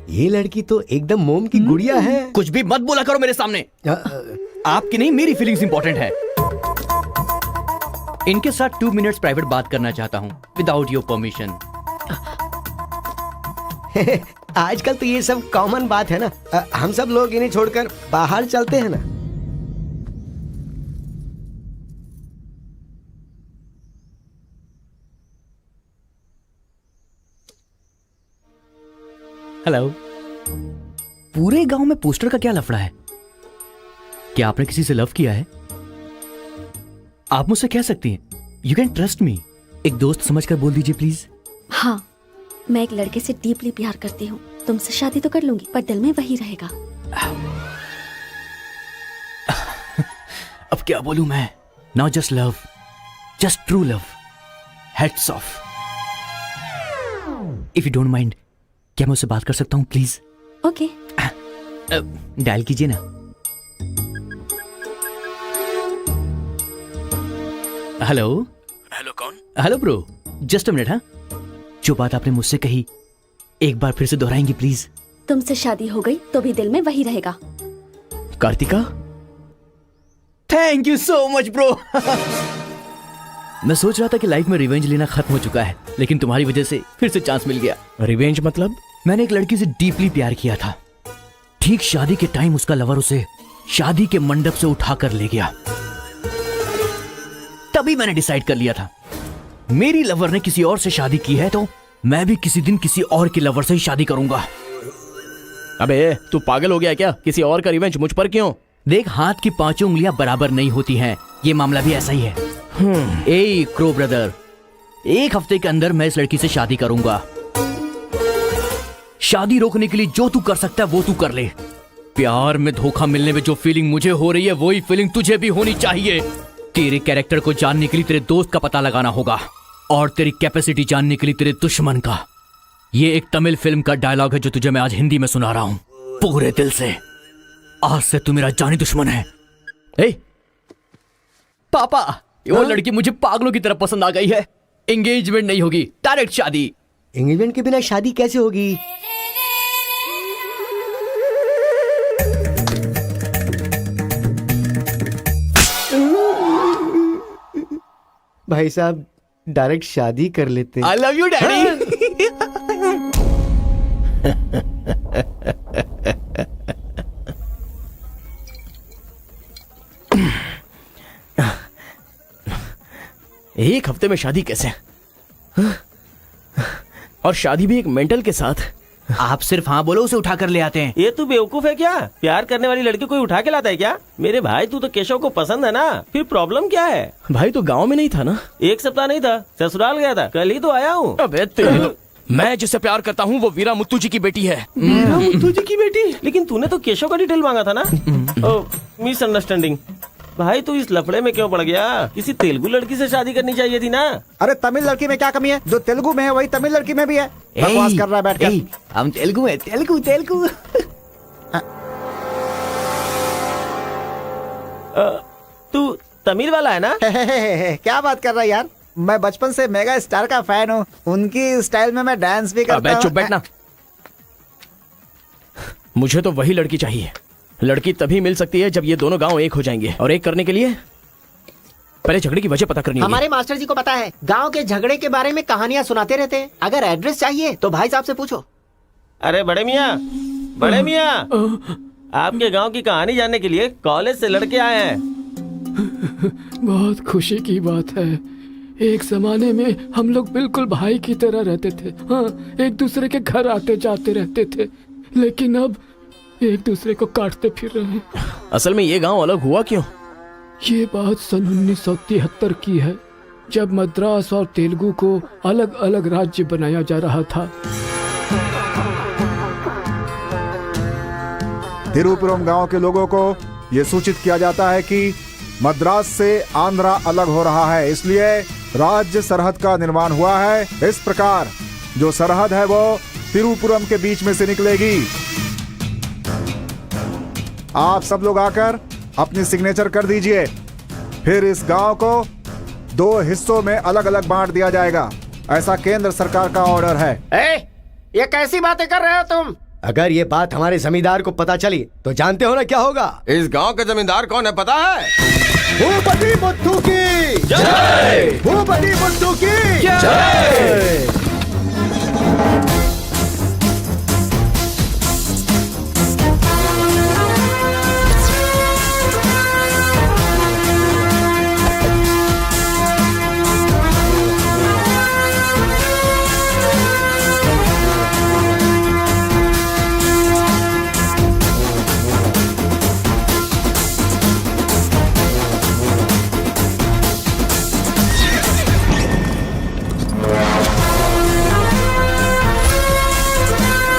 ये लड़की तो एकदम मोम की गुड़िया है। कुछ भी मत बोला करो मेरे सामने। आपकी नहीं मेरी फीलिंग्स इंपॉर्टेंट है। इनके साथ 2 मिनट्स प्राइवेट बात करना चाहता हूँ विदाउट योर परमिशन। आजकल तो ये सब कॉमन बात है ना। हम सब लोग इन्हें छोड़कर बाहर चलते हैं ना। हेलो। पूरे गांव में पोस्टर का क्या लफड़ा है? क्या आपने किसी से लव किया है? आप मुझसे कह सकती हैं। You can trust me. एक दोस्त समझकर बोल दीजिए प्लीज। हाँ, मैं एक लड़के से डीपली प्यार करती हूँ। तुमसे शादी तो कर लूंगी पर दिल में वही रहेगा। अब क्या बोलूं मैं? Not just love, just true love. Heads of. If you don't mind, क्या मैं उससे बात कर सकता हूँ प्लीज? ओके। डायल कीजिए ना। हेलो। हेलो कौन? Hello bro, just a minute. हाँ, जो बात आपने मुझसे कही एक बार फिर से दोहराएंगे प्लीज? तुमसे शादी हो गई तो भी दिल में वही रहेगा। Karthika, thank you so much bro. मैं सोच रहा था कि लाइफ में रिवेंज लेना खत्म हो चुका है, लेकिन तुम्हारी वजह से फिर से चांस मिल गया। रिवेंज मतलब? मैंने एक लड़की से डीपली प्यार किया था। ठीक शादी के टाइम उसका लवर उसे शादी के मंडप से उठाकर ले गया। तभी मैंने डिसाइड कर लिया था, मेरी लवर ने किसी और से शादी की है तो मैं भी किसी दिन किसी और के लवर से ही शादी करूंगा। अबे तू पागल हो गया क्या? किसी और का रिवेंज मुझ पर क्यों? देख, हाथ की 5 उंगलियां बराबर नहीं होती हैं। ये मामला भी ऐसा ही है। ए क्रो ब्रदर, 1 हफ्ते के अंदर मैं इस लड़की से शादी करूंगा। शादी रोकने के लिए जो तू कर सकता है वो तू कर ले। प्यार में धोखा मिलने में जो फीलिंग मुझे हो रही है वही फीलिंग तुझे भी होनी चाहिए। तेरे कैरेक्टर को जानने के लिए तेरे दोस्त का पता लगाना होगा और तेरी कैपेसिटी जानने के लिए तेरे दुश्मन का। ये एक तमिल फिल्म का डायलॉग है जो तुझे मैं आज हिंदी में सुना रहा हूं। पूरे दिल से। आज से तू मेरा जानी दुश्मन है। ए, पापा, वो लड़की मुझे पागलों की तरह पसंद आ गई है। एंगेजमेंट नहीं होगी, डायरेक्ट शादी। एंगेजमेंट के बिना शादी कैसे होगी? भाई साहब, डायरेक्ट शादी कर लेते। आई लव यू डैडी। एक हफ्ते में शादी कैसे? और शादी भी एक मेंटल के साथ। आप सिर्फ हाँ बोलो, उसे उठा कर ले आते हैं। ये तू बेवकूफ है क्या? प्यार करने वाली लड़की कोई उठा के लाता है क्या? मेरे भाई, तू तो केशव को पसंद है ना, फिर प्रॉब्लम क्या है? भाई तो गांव में नहीं था ना? एक सप्ताह नहीं था, ससुराल गया था, कल ही तो आया हूँ। अबे तेरी तो। मैं जिससे प्यार करता हूँ वो वीरा मुत्तू जी की बेटी है। वीरा मुत्तू जी की बेटी? लेकिन तूने तो केशव का डिटेल मांगा था ना? मिसअंडरस्टैंडिंग। भाई तू इस लफड़े में क्यों पड़ गया? किसी तेलुगु लड़की से शादी करनी चाहिए थी ना। अरे तमिल लड़की में क्या कमी है? जो तेलुगु में है वही तमिल लड़की में भी है। बकवास कर रहा है बैठ कर। हम तेलुगु है, तेलुगु तेलुगु। तू तमिल वाला है ना? क्या बात कर रहा है यार? मैं बचपन से मेगा स्टार का फैन हूँ। उनकी स्टाइल में मैं डांस भी करता हूँ। चुप बैठना। मुझे तो वही लड़की चाहिए। लड़की तभी मिल सकती है जब ये दोनों गांव एक हो जाएंगे, और एक करने के लिए पहले झगड़े की वजह पता करनी होगी। हमारे मास्टर जी को पता है, गांव के झगड़े के बारे में कहानियां सुनाते रहते हैं। अगर एड्रेस चाहिए तो भाई साहब से पूछो। अरे बड़े मियाँ, बड़े मियाँ, आपके गांव की कहानी जानने के लिए कॉलेज से लड़के आए हैं। बहुत खुशी की बात है। एक जमाने में हम लोग बिल्कुल भाई की तरह रहते थे। हाँ, एक दूसरे के घर आते जाते रहते थे, लेकिन अब एक दूसरे को काटते फिर रहे हैं। असल में ये गांव अलग हुआ क्यों? ये बात सन 1973 की है, जब मद्रास और तेलुगु को अलग अलग राज्य बनाया जा रहा था। तिरुपुरम गांव के लोगों को ये सूचित किया जाता है कि मद्रास से आंध्रा अलग हो रहा है, इसलिए राज्य सरहद का निर्माण हुआ है। इस प्रकार जो सरहद है वो तिरुपुरम के बीच में से निकलेगी। आप सब लोग आकर अपनी सिग्नेचर कर दीजिए, फिर इस गांव को 2 हिस्सों में अलग अलग बांट दिया जाएगा। ऐसा केंद्र सरकार का ऑर्डर है। ये कैसी बातें कर रहे हो तुम? अगर ये बात हमारे जमींदार को पता चली तो जानते हो ना क्या होगा? इस गांव का जमींदार कौन है पता है? भूपति बुद्धू की जय! भूपति बुद्धू की जय!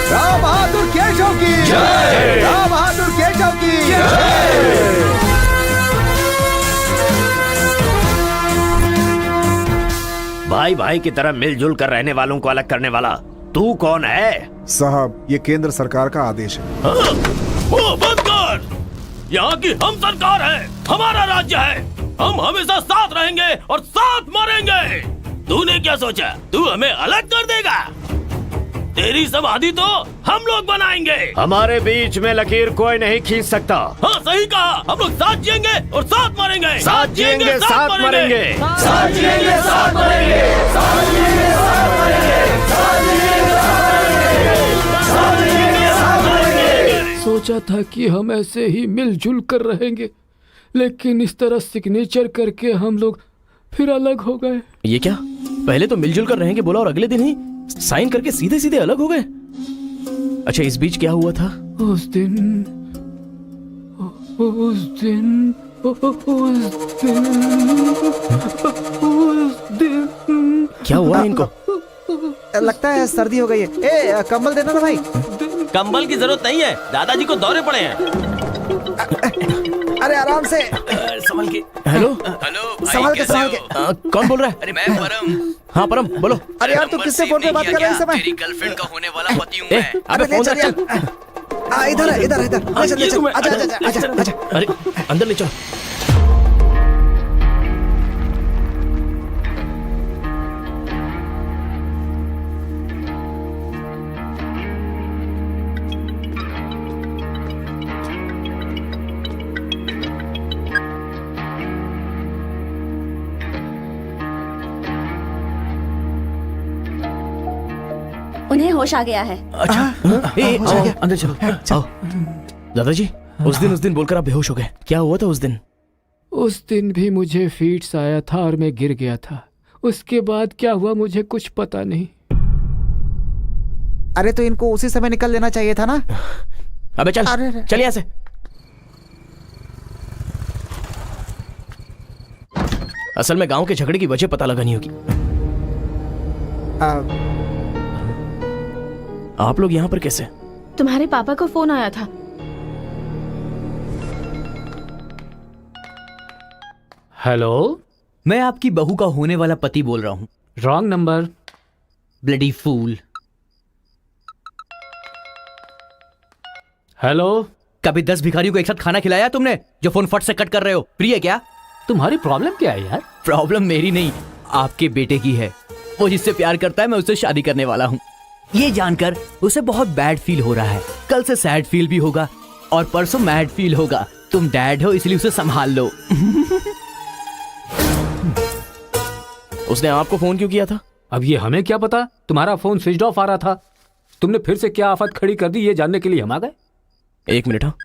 राम बहादुर केशव की जय! राम बहादुर केशव की जय! भाई भाई की तरह मिलजुल कर रहने वालों को अलग करने वाला तू कौन है? साहब, ये केंद्र सरकार का आदेश है। वो बंद कर। यहाँ की हम सरकार है, हमारा राज्य है। हम हमेशा साथ रहेंगे और साथ मरेंगे। तूने क्या सोचा तू हमें अलग कर देगा? तेरी समाधि तो हम लोग बनाएंगे। हमारे बीच में लकीर कोई नहीं खींच सकता। हाँ सही कहा, हम लोग साथ जिएंगे और साथ मरेंगे। साथ जिएंगे, साथ मरेंगे। साथ जिएंगे, साथ मरेंगे। साथ जिएंगे, साथ मरेंगे। साथ जिएंगे, साथ मरेंगे। साथ मरेंगे। सोचा था कि हम ऐसे ही मिलजुल कर रहेंगे, लेकिन इस तरह सिग्नेचर करके हम लोग फिर अलग हो गए। ये क्या? पहले तो मिलजुल कर रहेंगे बोला और अगले दिन ही साइन करके सीधे सीधे अलग हो गए। अच्छा, इस बीच क्या हुआ था? उस दिन क्या हुआ इनको? लगता है सर्दी हो गई है। ए, कंबल देना ना भाई। कंबल की जरूरत नहीं है, दादाजी को दौरे पड़े हैं। अरे आराम से, संभल के। हेलो संभाल के, संभाल के। कौन बोल रहा है? अरे मैं परम। हाँ परम, बोलो। अरे यार, तू किससे फोन पे बात कर रहा है इस समय? तेरी गर्लफ्रेंड का होने वाला पति हूँ ए, मैं। अबे अरे फोन ले रख, चल चल। इधर है, इधर इधर। हाँ, चल ये चल, तो मैं- आजा आजा आजा आजा। अरे अंदर ले चलो। उन्हें होश आ गया है। अच्छा आओ, अंदर चलो। आओ दादाजी, उस दिन बोलकर आप बेहोश हो गए, क्या हुआ था उस दिन? उस दिन भी मुझे फीट्स आया था और मैं गिर गया था। उसके बाद क्या हुआ मुझे कुछ पता नहीं। अरे तो इनको उसी समय निकल लेना चाहिए था ना। अबे चल अरे। चल यहाँ से। असल में गांव के झगड़े की वजह पता लगानी होगी। आप लोग यहाँ पर कैसे? तुम्हारे पापा को फोन आया था। हेलो, मैं आपकी बहू का होने वाला पति बोल रहा हूँ। Wrong number. Bloody fool. Hello, कभी 10 भिखारियों को एक साथ खाना खिलाया तुमने जो फोन फट से कट कर रहे हो? प्रिय क्या? तुम्हारी प्रॉब्लम क्या है यार? प्रॉब्लम मेरी नहीं, आपके बेटे की है। वो जिससे प्यार करता है मैं उससे शादी करने वाला हूँ। ये जानकर उसे बहुत बैड फील हो रहा है। कल से सैड फील भी होगा और परसों मैड फील होगा। तुम डैड हो इसलिए उसे संभाल लो। उसने आपको फोन क्यों किया था? अब ये हमें क्या पता, तुम्हारा फोन स्विच ऑफ आ रहा था। तुमने फिर से क्या आफत खड़ी कर दी ये जानने के लिए हम आ गए। एक मिनट। हाँ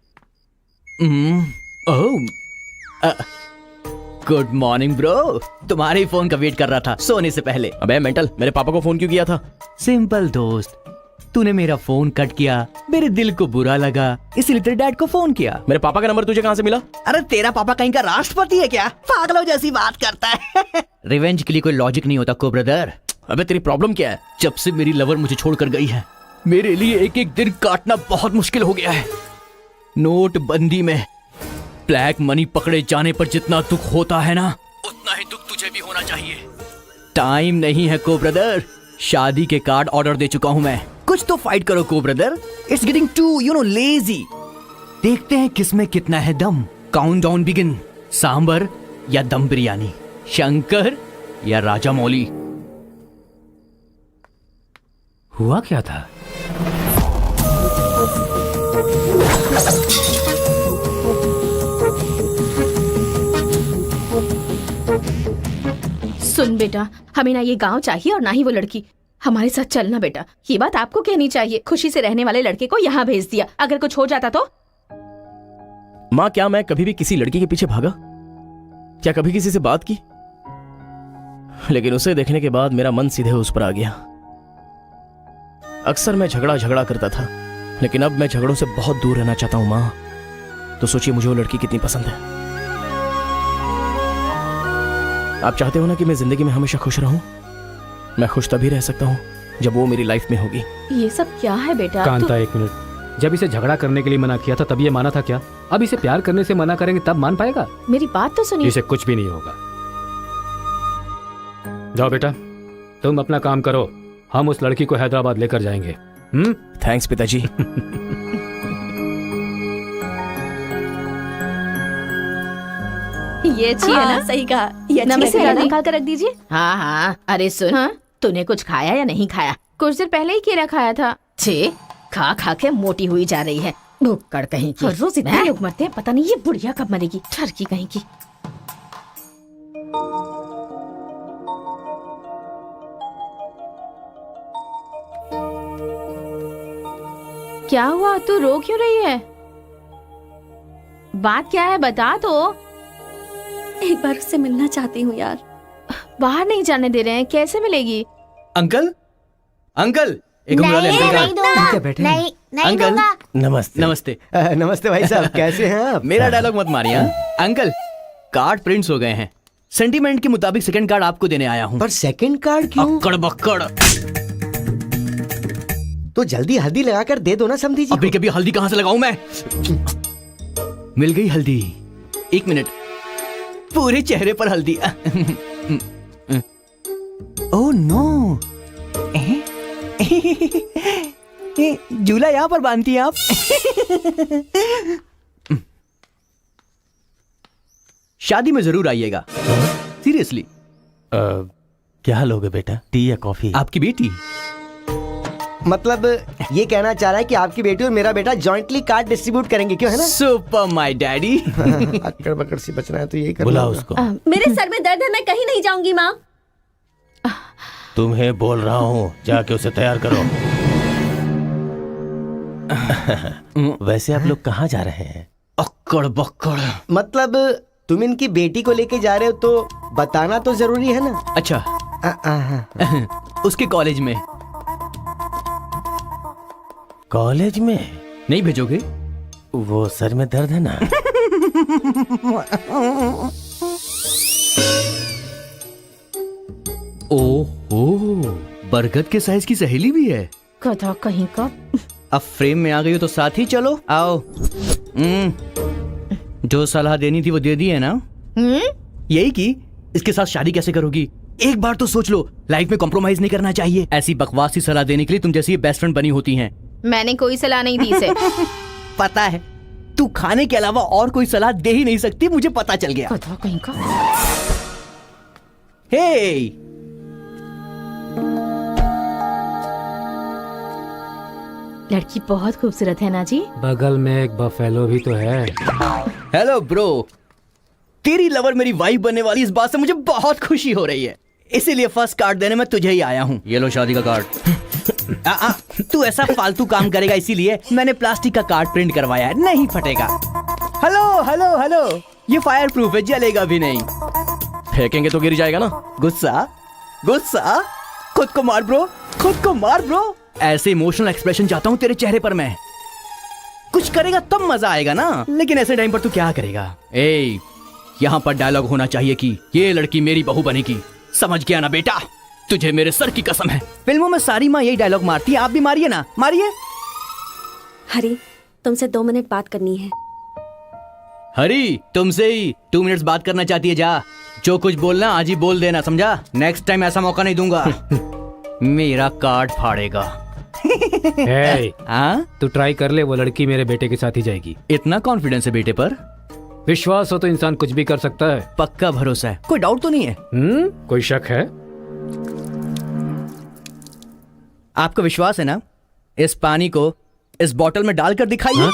गुड मॉर्निंग ब्रो। तुम्हारे फोन का वेट कर रहा था सोने से पहले। अबे मेंटल, मेरे पापा को फोन क्यों किया था? सिंपल दोस्त, तूने मेरा फोन कट किया, मेरे दिल को बुरा लगा, इसलिए तेरे डैड को फोन किया। मेरे पापा का नंबर तुझे कहाँ से मिला? अरे तेरा पापा कहीं का राष्ट्रपति है क्या? पागलों जैसी बात करता है। रिवेंज के लिए कोई लॉजिक नहीं होता को ब्रदर। अबे तेरी प्रॉब्लम क्या है? जब से मेरी लवर मुझे छोड़कर गई है, मेरे लिए एक एक दिन काटना बहुत मुश्किल हो गया है। नोटबंदी में ब्लैक मनी पकड़े जाने पर जितना दुख होता है ना, उतना ही दुख तुझे भी होना चाहिए। टाइम नहीं है को ब्रदर। शादी के कार्ड ऑर्डर दे चुका हूं मैं। कुछ तो फाइट करो को brother. It's getting too lazy. देखते हैं किसमें कितना है दम। Countdown begin. सांबर या दम बिरयानी, शंकर या राजा मौली। हुआ क्या था? सुन बेटा, हमें ना ये गांव चाहिए और ना ही वो लड़की। हमारे साथ चलना बेटा। ये बात आपको कहनी चाहिए। खुशी से रहने वाले लड़के को यहाँ भेज दिया, अगर कुछ हो जाता तो? माँ, क्या मैं कभी भी किसी लड़की के पीछे भागा? क्या कभी किसी से बात की? लेकिन उसे देखने के बाद मेरा मन सीधे उस पर आ गया। अक्सर मैं झगड़ा करता था, लेकिन अब मैं झगड़ों से बहुत दूर रहना चाहता हूँ माँ। तो सोचिए मुझे वो लड़की कितनी पसंद है। आप चाहते हो ना कि मैं जिंदगी में हमेशा खुश रहूं? मैं खुश तभी रह सकता हूं जब वो मेरी लाइफ में होगी। ये सब क्या है बेटा? कांता, एक मिनट। जब इसे झगड़ा करने के लिए मना किया था तब ये माना था क्या? अब इसे प्यार करने से मना करेंगे तब मान पाएगा? मेरी बात तो सुनिए। इसे कुछ भी नहीं होगा। जाओ बेटा, तुम अपना काम करो। हम उस लड़की को हैदराबाद लेकर जाएंगे। थैंक्स पिताजी। ये अच्छी है ना? सही कहा। ये अच्छी नमस्ते, है, खाना दादी। खा कर रख दीजिए। हाँ हाँ, अरे सुन, हाँ? तूने कुछ खाया या नहीं खाया? कुछ देर पहले ही केला खाया था। छे, खा खा के मोटी हुई जा रही है। भुक्कड़ कहीं की। हर रोज इतने हैं? लोग मरते हैं, पता नहीं ये बुढ़िया कब मरेगी। ठरकी कहीं की। क्या हुआ? तू रो क्यों रही है? बात क्या है बता तो। एक बार उससे मिलना चाहती हूँ यार। बाहर नहीं जाने दे रहे हैं, कैसे मिलेगी? अंकल, अंकल, एक उम्र वाले अंकल का। क्या बैठे हैं? अंकल नमस्ते। नमस्ते। नमस्ते भाई साहब, कैसे हैं आप? मेरा डायलॉग मत मारिए। अंकल, कार्ड प्रिंट्स हो गए हैं। सेंटीमेंट के मुताबिक सेकंड कार्ड आपको देने आया हूँ। पर सेकंड कार्ड क्यों? अक्कड़ बक्कड़। तो जल्दी हल्दी लगाकर दे दो ना समधी जी अभी कभी हल्दी कहाँ से लगाऊं मैं? मिल गई हल्दी। एक मिनट, पूरे चेहरे पर हल्दी। Oh no. ये झूला यहाँ पर बांधती हैं आप? शादी में जरूर आइएगा, सीरियसली। क्या लोगे बेटा, टी या कॉफी? आपकी बेटी मतलब ये कहना चाह रहा है कि आपकी बेटी और मेरा बेटा जॉइंटली कार्ड डिस्ट्रीब्यूट करेंगे, क्यों है ना? Super my daddy. अक्कड़ बकड़ सी बचना है तो यही करना बुला होगा। उसको। मेरे सर में दर्द है, मैं कहीं नहीं जाऊंगी माँ। तुम्हें बोल रहा हूँ, जाके उसे तैयार करो। वैसे आप लोग कहाँ जा रहे हैं? अक्कड़ बक्कड़। मतलब तुम इनकी बेटी को लेके जा रहे हो तो बताना तो जरूरी है ना? अच्छा, उसके कॉलेज में। कॉलेज में नहीं भेजोगे? वो सर में दर्द है ना। ओह, बरगद के साइज की सहेली भी है। गधा कहीं का। अब फ्रेम में आ गई हो तो साथ ही चलो, आओ। जो सलाह देनी थी वो दे दी है ना? यही कि इसके साथ शादी कैसे करोगी? एक बार तो सोच लो, लाइफ में कॉम्प्रोमाइज नहीं करना चाहिए। ऐसी बकवास सी सलाह देने के लिए तुम जैसी बेस्ट फ्रेंड बनी होती हैं। मैंने कोई सलाह नहीं दी इसे। पता है, तू खाने के अलावा और कोई सलाह दे ही नहीं सकती, मुझे पता चल गया। गधा कहीं का। हे, लड़की बहुत खूबसूरत है ना जी। बगल में एक बफेलो भी तो है। हेलो ब्रो, तेरी लवर मेरी वाइफ बनने वाली, इस बात से मुझे बहुत खुशी हो रही है। इसीलिए फर्स्ट कार्ड देने में तुझे ही आया हूँ। ये लो शादी का कार्ड। तू ऐसा फालतू काम करेगा इसीलिए मैंने प्लास्टिक का कार्ड प्रिंट करवाया है, नहीं फटेगा। हेलो हेलो हेलो, ये फायर प्रूफ है, जलेगा भी नहीं। फेंकेंगे तो गिर जाएगा ना। गुस्सा गुस्सा, खुद को मार ब्रो, खुद को मार ब्रो। ऐसे इमोशनल एक्सप्रेशन चाहता हूँ तेरे चेहरे पर मैं। कुछ करेगा तब मजा आएगा ना, लेकिन ऐसे टाइम पर तू क्या करेगा? ए, यहाँ पर डायलॉग होना चाहिए कि ये लड़की मेरी बहू बनेगी। समझ गया ना बेटा? तुझे मेरे सर की कसम है। फिल्मों में सारी माँ यही डायलॉग मारती है, आप भी मारिए ना, मारिए। हरी, तुमसे 2 मिनट बात करनी है। हरी, तुमसे ही 2 मिनट्स बात करना चाहती है? जा, जो कुछ बोलना आज ही बोल देना, समझा? नेक्स्ट टाइम ऐसा मौका नहीं दूंगा। मेरा कार्ड फाड़ेगा। तू ट्राई कर ले, वो लड़की मेरे बेटे के साथ ही जाएगी। इतना कॉन्फिडेंस है बेटे पर? विश्वास हो तो इंसान कुछ भी कर सकता है। पक्का भरोसा है, कोई डाउट तो नहीं है? कोई शक है? आपको विश्वास है ना? इस पानी को इस बोतल में डालकर दिखाइए।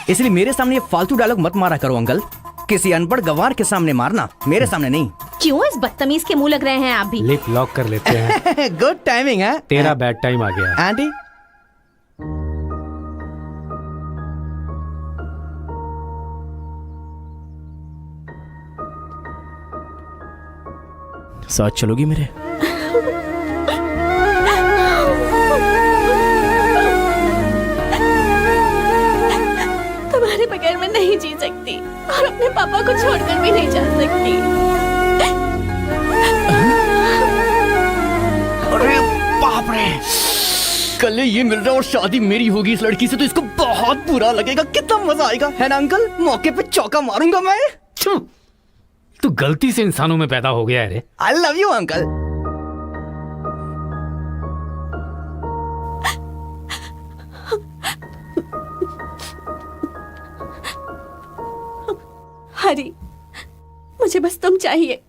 इसलिए मेरे सामने ये फालतू डायलॉग मत मारा करो अंकल। किसी अनपढ़ गंवार के सामने मारना, मेरे सामने नहीं। क्यों इस बदतमीज के मुंह लग रहे हैं आप भी? लिप लॉक कर लेते हैं। गुड टाइमिंग है। तेरा बैड टाइम आ गया। आंटी, साथ चलोगी मेरे? तुम्हारे बगैर मैं नहीं जी सकती और अपने पापा को छोड़कर भी नहीं जा सकती। अरे बाप रे, कल ये मिल रहा और शादी मेरी होगी इस लड़की से, तो इसको बहुत बुरा लगेगा। कितना मजा आएगा, है ना अंकल? मौके पे चौका मारूंगा मैं। तू गलती से इंसानों में पैदा हो गया है रे। I love you uncle. Hari, मुझे बस तुम चाहिए।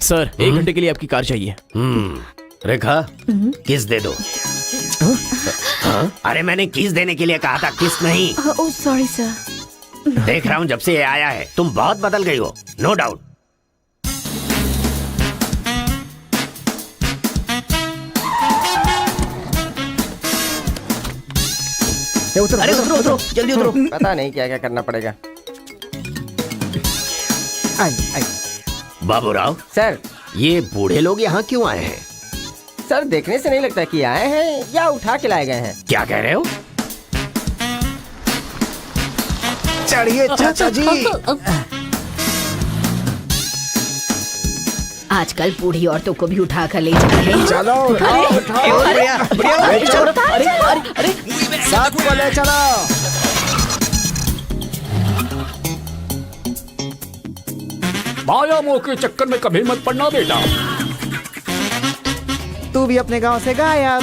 सर, 1 घंटे के लिए आपकी कार चाहिए। रेखा, किस दे दो। अरे मैंने किस देने के लिए कहा था, किस नहीं। Oh sorry sir. देख रहा हूँ जब से ये आया है तुम बहुत बदल गई हो, नो डाउट। अरे उतरो उतरो, जल्दी उतरो। पता नहीं क्या क्या करना पड़ेगा। बाबूराव सर ये बूढ़े लोग यहाँ क्यों आए हैं? सर देखने से नहीं लगता कि आए हैं या उठा के लाए गए हैं। क्या कह रहे हो? चढ़िए चाचा जी। आजकल बूढ़ी औरतों को भी उठा कर ले जा रहे हैं। चलो उठाओ उठाओ। साथ को ले चलो। माया मोह के चक्कर में कभी मत पड़ना बेटा। तू भी अपने गांव से गायब।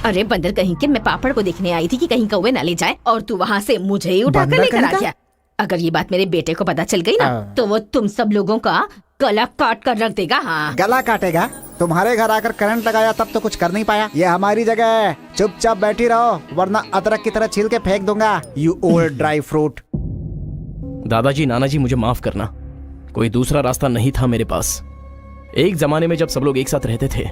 अरे बंदर कहीं के, मैं पापड़ को देखने आई थी कि कहीं कौवे न ले जाए और तू वहाँ से मुझे ही उठा कर बंदर लेकर आ कहीं का? गया। अगर ये बात मेरे बेटे को पता चल गई ना तो वो तुम सब लोगों का गला काट कर रख देगा। हाँ गला काटेगा? तुम्हारे घर आकर करंट लगाया तब तो कुछ कर नहीं पाया। ये हमारी जगह है, चुपचाप बैठी रहो वरना अदरक की तरह छील के फेंक दूंगा। You old dry fruit. दादाजी नानाजी मुझे माफ करना, कोई दूसरा रास्ता नहीं था मेरे पास। एक जमाने में जब सब लोग एक साथ रहते थे,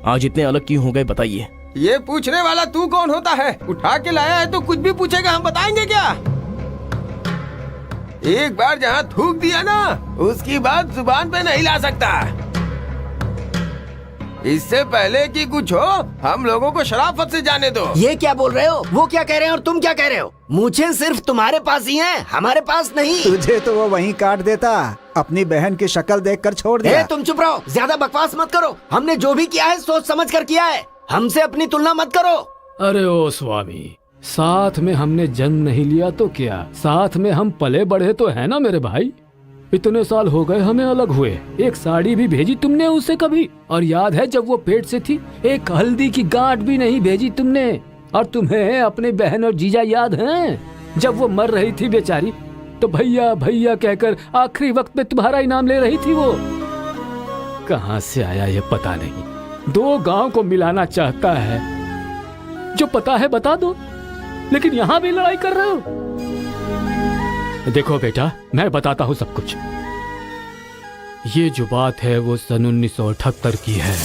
आज इतने अलग क्यों हो गए बताइए? ये पूछने वाला तू कौन होता है? उठा के लाया है तो कुछ भी पूछेगा, हम बताएंगे क्या? एक बार जहाँ थूक दिया ना उसकी बात जुबान पे नहीं ला सकता। इससे पहले कि कुछ हो हम लोगों को शराफत से जाने दो। ये क्या बोल रहे हो? वो क्या कह रहे हैं और तुम क्या कह रहे हो? मुझे सिर्फ तुम्हारे पास ही है, हमारे पास नहीं। तुझे तो वो वहीं काट देता, अपनी बहन की शक्ल देखकर छोड़ दिया। तुम चुप रहो, ज्यादा बकवास मत करो। हमने जो भी किया है सोच समझ कर किया है, हमसे अपनी तुलना मत करो। अरे ओ स्वामी, साथ में हमने जन्म नहीं लिया तो क्या, साथ में हम पले बढ़े तो है ना मेरे भाई। इतने साल हो गए हमें अलग हुए, एक साड़ी भी भेजी तुमने उसे कभी? और याद है जब वो पेट से थी, एक हल्दी की गांठ भी नहीं भेजी तुमने। और तुम्हें अपने बहन और जीजा याद हैं? जब वो मर रही थी बेचारी तो भैया भैया कहकर आखिरी वक्त में तुम्हारा इनाम ले रही थी। वो कहाँ से आया ये पता नहीं। दो गांव को मिलाना चाहता है, जो पता है बता दो, लेकिन यहाँ भी लड़ाई कर रहे हो। देखो बेटा, मैं बताता हूँ सब कुछ। ये जो बात है वो सन 1978 की है।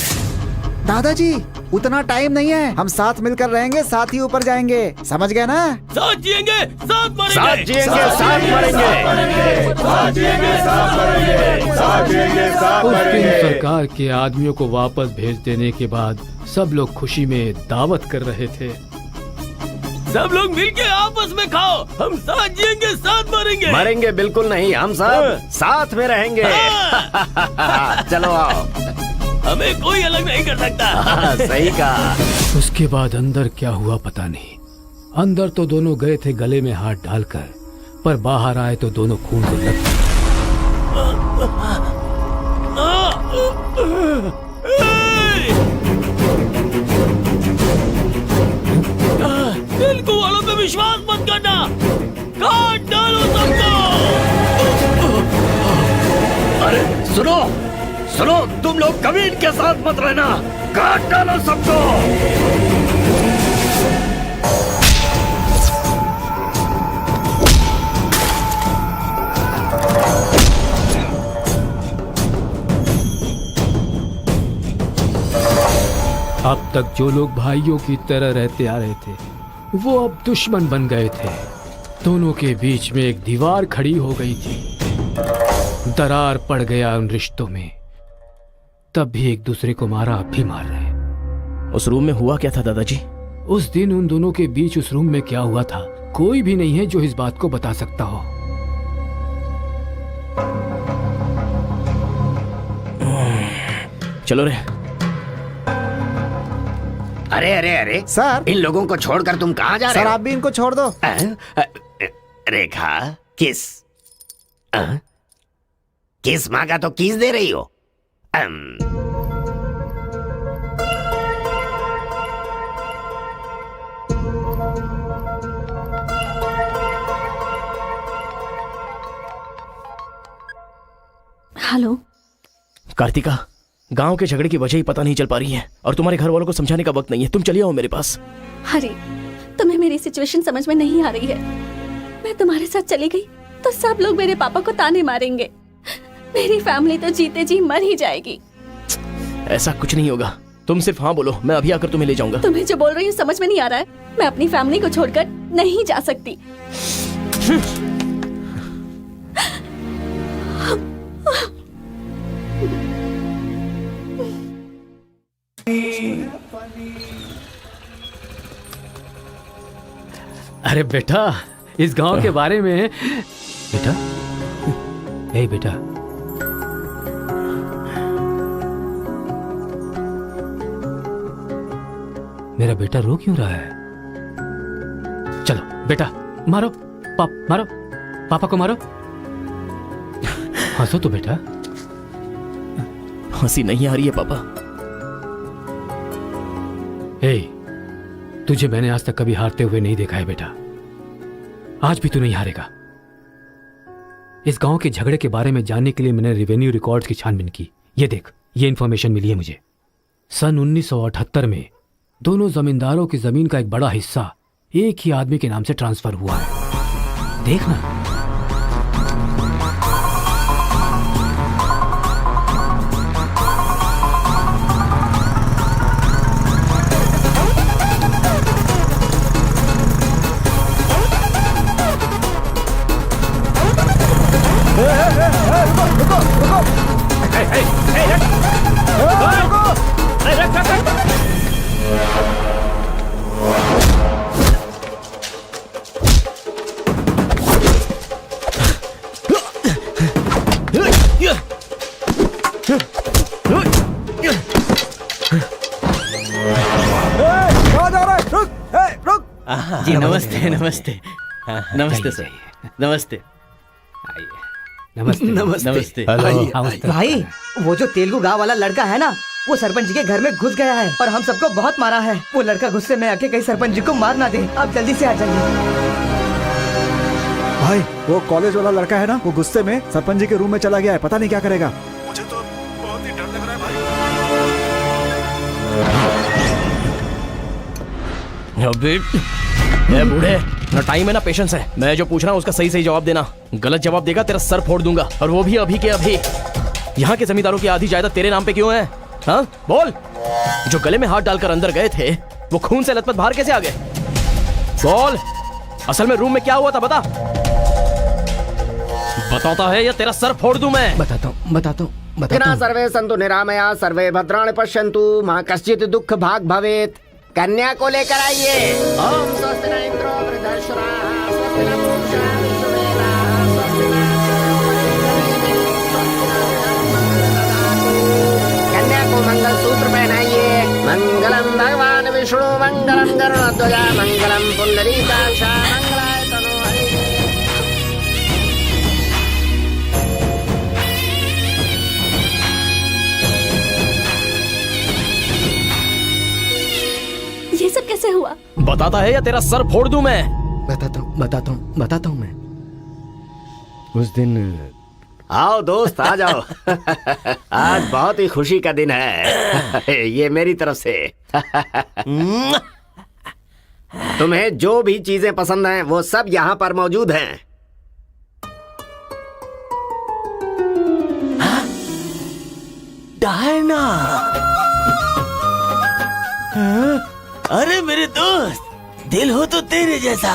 दादाजी उतना टाइम नहीं है, हम साथ मिलकर रहेंगे, साथ ही ऊपर जाएंगे, समझ गए ना? साथ जिएंगे, साथ मरेंगे, साथ जिएंगे, साथ मरेंगे, साथ जिएंगे, साथ मरेंगे, साथ जिएंगे, साथ उस दिन मरेंगे। सरकार के आदमियों को वापस भेज देने के बाद सब लोग खुशी में दावत कर रहे थे। सब लोग मिलके आपस में खाओ, हम साथ जिएंगे, साथ मरेंगे। मरेंगे बिल्कुल नहीं, हम सब साथ में रहेंगे। चलो आओ। हमें कोई अलग नहीं कर सकता। सही कहा। उसके बाद अंदर क्या हुआ पता नहीं। अंदर तो दोनों गए थे गले में हाथ डालकर, पर बाहर आए तो दोनों खून से लथपथ। तेलुगु वालों पे विश्वास मत करना, काट डालो सबको। अरे सुनो सुनो, तुम लोग कभी इनके साथ मत रहना, काट डालो सबको। अब तक जो लोग भाइयों की तरह रहते आ रहे थे वो अब दुश्मन बन गए थे। दोनों के बीच में एक दीवार खड़ी हो गई थी, दरार पड़ गया उन रिश्तों में। तब भी एक दूसरे को मारा, अब भी मार रहे। उस रूम में हुआ क्या था दादाजी? उस दिन उन दोनों के बीच उस रूम में क्या हुआ था कोई भी नहीं है जो इस बात को बता सकता हो। चलो रे। अरे अरे अरे सर, इन लोगों को छोड़कर तुम कहाँ जा रहे सर हो? आप भी इनको छोड़ दो। रेखा किस किस मांगा तो किस दे रही हो? हेलो कार्तिका, गांव के झगड़े की वजह ही पता नहीं चल पा रही है और तुम्हारे घर वालों को समझाने का वक्त नहीं है। तुम चलिए आओ मेरे पास। हरी, तुम्हें मेरी सिचुएशन समझ में नहीं आ रही है। मैं तुम्हारे साथ चली गई तो सब लोग मेरे पापा को ताने मारेंगे। मेरी फैमिली तो जीते जी मर ही जाएगी। ऐसा कुछ नहीं होगा, तुम सिर्फ हाँ बोलो, मैं अभी आकर तुम्हें ले जाऊंगा। तुम्हें जो बोल रही हूँ समझ में नहीं आ रहा है। मैं अपनी फैमिली को छोड़कर नहीं जा सकती। अरे बेटा, इस गांव के बारे में बेटा, ए बेटा, मेरा बेटा रो क्यों रहा है? चलो बेटा, मारो मारो, पापा को मारो। हंसो तो बेटा। हंसी नहीं आ रही है पापा। ए, तुझे मैंने आज तक कभी हारते हुए नहीं देखा है बेटा। आज भी तू नहीं हारेगा। इस गांव के झगड़े के बारे में जानने के लिए मैंने रेवेन्यू रिकॉर्ड्स की छानबीन की। ये देख, ये इंफॉर्मेशन मिली है मुझे। सन 1978 में दोनों जमींदारों की जमीन का एक बड़ा हिस्सा एक ही आदमी के नाम से ट्रांसफर हुआ है। देखना। जी नमस्ते नमस्ते नमस्ते सर, नमस्ते नमस्ते नमस्ते। भाई, वो जो तेलुगु गाँव वाला लड़का है ना, वो सरपंच जी के घर में घुस गया है और हम सबको बहुत मारा है। वो लड़का गुस्से में आके कहीं सरपंच जी को मार ना दे। आप जल्दी से आ जाइए। भाई, वो कॉलेज वाला लड़का है ना, वो गुस्से में सरपंच जी के रूम में चला गया है। पता नहीं क्या करेगा। मुझे तो बहुत ही डर लग रहा है भाई। अबे ए बूढ़े, ना टाइम है ना पेशेंस है। मैं जो पूछ रहा हूँ उसका सही सही जवाब देना। गलत जवाब देगा तेरा सर फोड़ दूंगा, और वो भी अभी के अभी। यहाँ के जमींदारों की आधी जायदाद तेरे नाम पे क्यों है? हाँ बोल। जो गले में हाथ डालकर अंदर गए थे, वो खून से लथपथ बाहर कैसे आ गए? बोल, असल में रूम में क्या हुआ था बता। बताता है या तेरा सर फोड़ दूं मैं? बताता हूँ। सर्वे संतु निरामया, सर्वे भद्राणि पश्यन्तु, मां कश्चित् दुख भाग भवेत्। कन्या को लेकर आइए। ओम स्वस्ति न इंद्रो वृद्धश्रवाः, स्वस्ति न पूषा विश्ववेदाः, स्वस्ति न कन्या को मंगल सूत्र पहनाइए। मंगलम भगवान विष्णु, मंगलम गरुड़ध्वजा, मंगलम पुंडरीकाक्ष, मंगलाय तनो हरिः। ये सब कैसे हुआ? बताता है या तेरा सर फोड़ दूं मैं? बताता हूँ मैं। उस दिन आओ दोस्त, आ जाओ। आज बहुत ही खुशी का दिन है। ये मेरी तरफ से। तुम्हें जो भी चीजें पसंद हैं वो सब यहाँ पर मौजूद हैं। डायना, अरे मेरे दोस्त, दिल हो तो तेरे जैसा।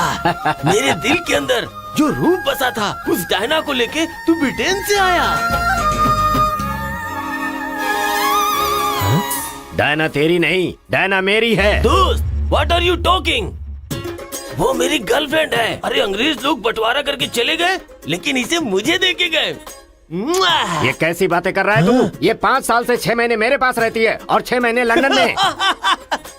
मेरे दिल के अंदर जो रूप बसा था, उस डायना को लेके तू ब्रिटेन से आया। डायना तेरी नहीं, डायना मेरी है। दोस्त, व्हाट आर यू टॉकिंग? वो मेरी गर्लफ्रेंड है। अरे अंग्रेज लोग बंटवारा करके चले गए, लेकिन इसे मुझे देके गए। ये कैसी बातें कर रहा है तू? ये 5 साल से 6 महीने मेरे पास रहती है और 6 महीने लंदन में।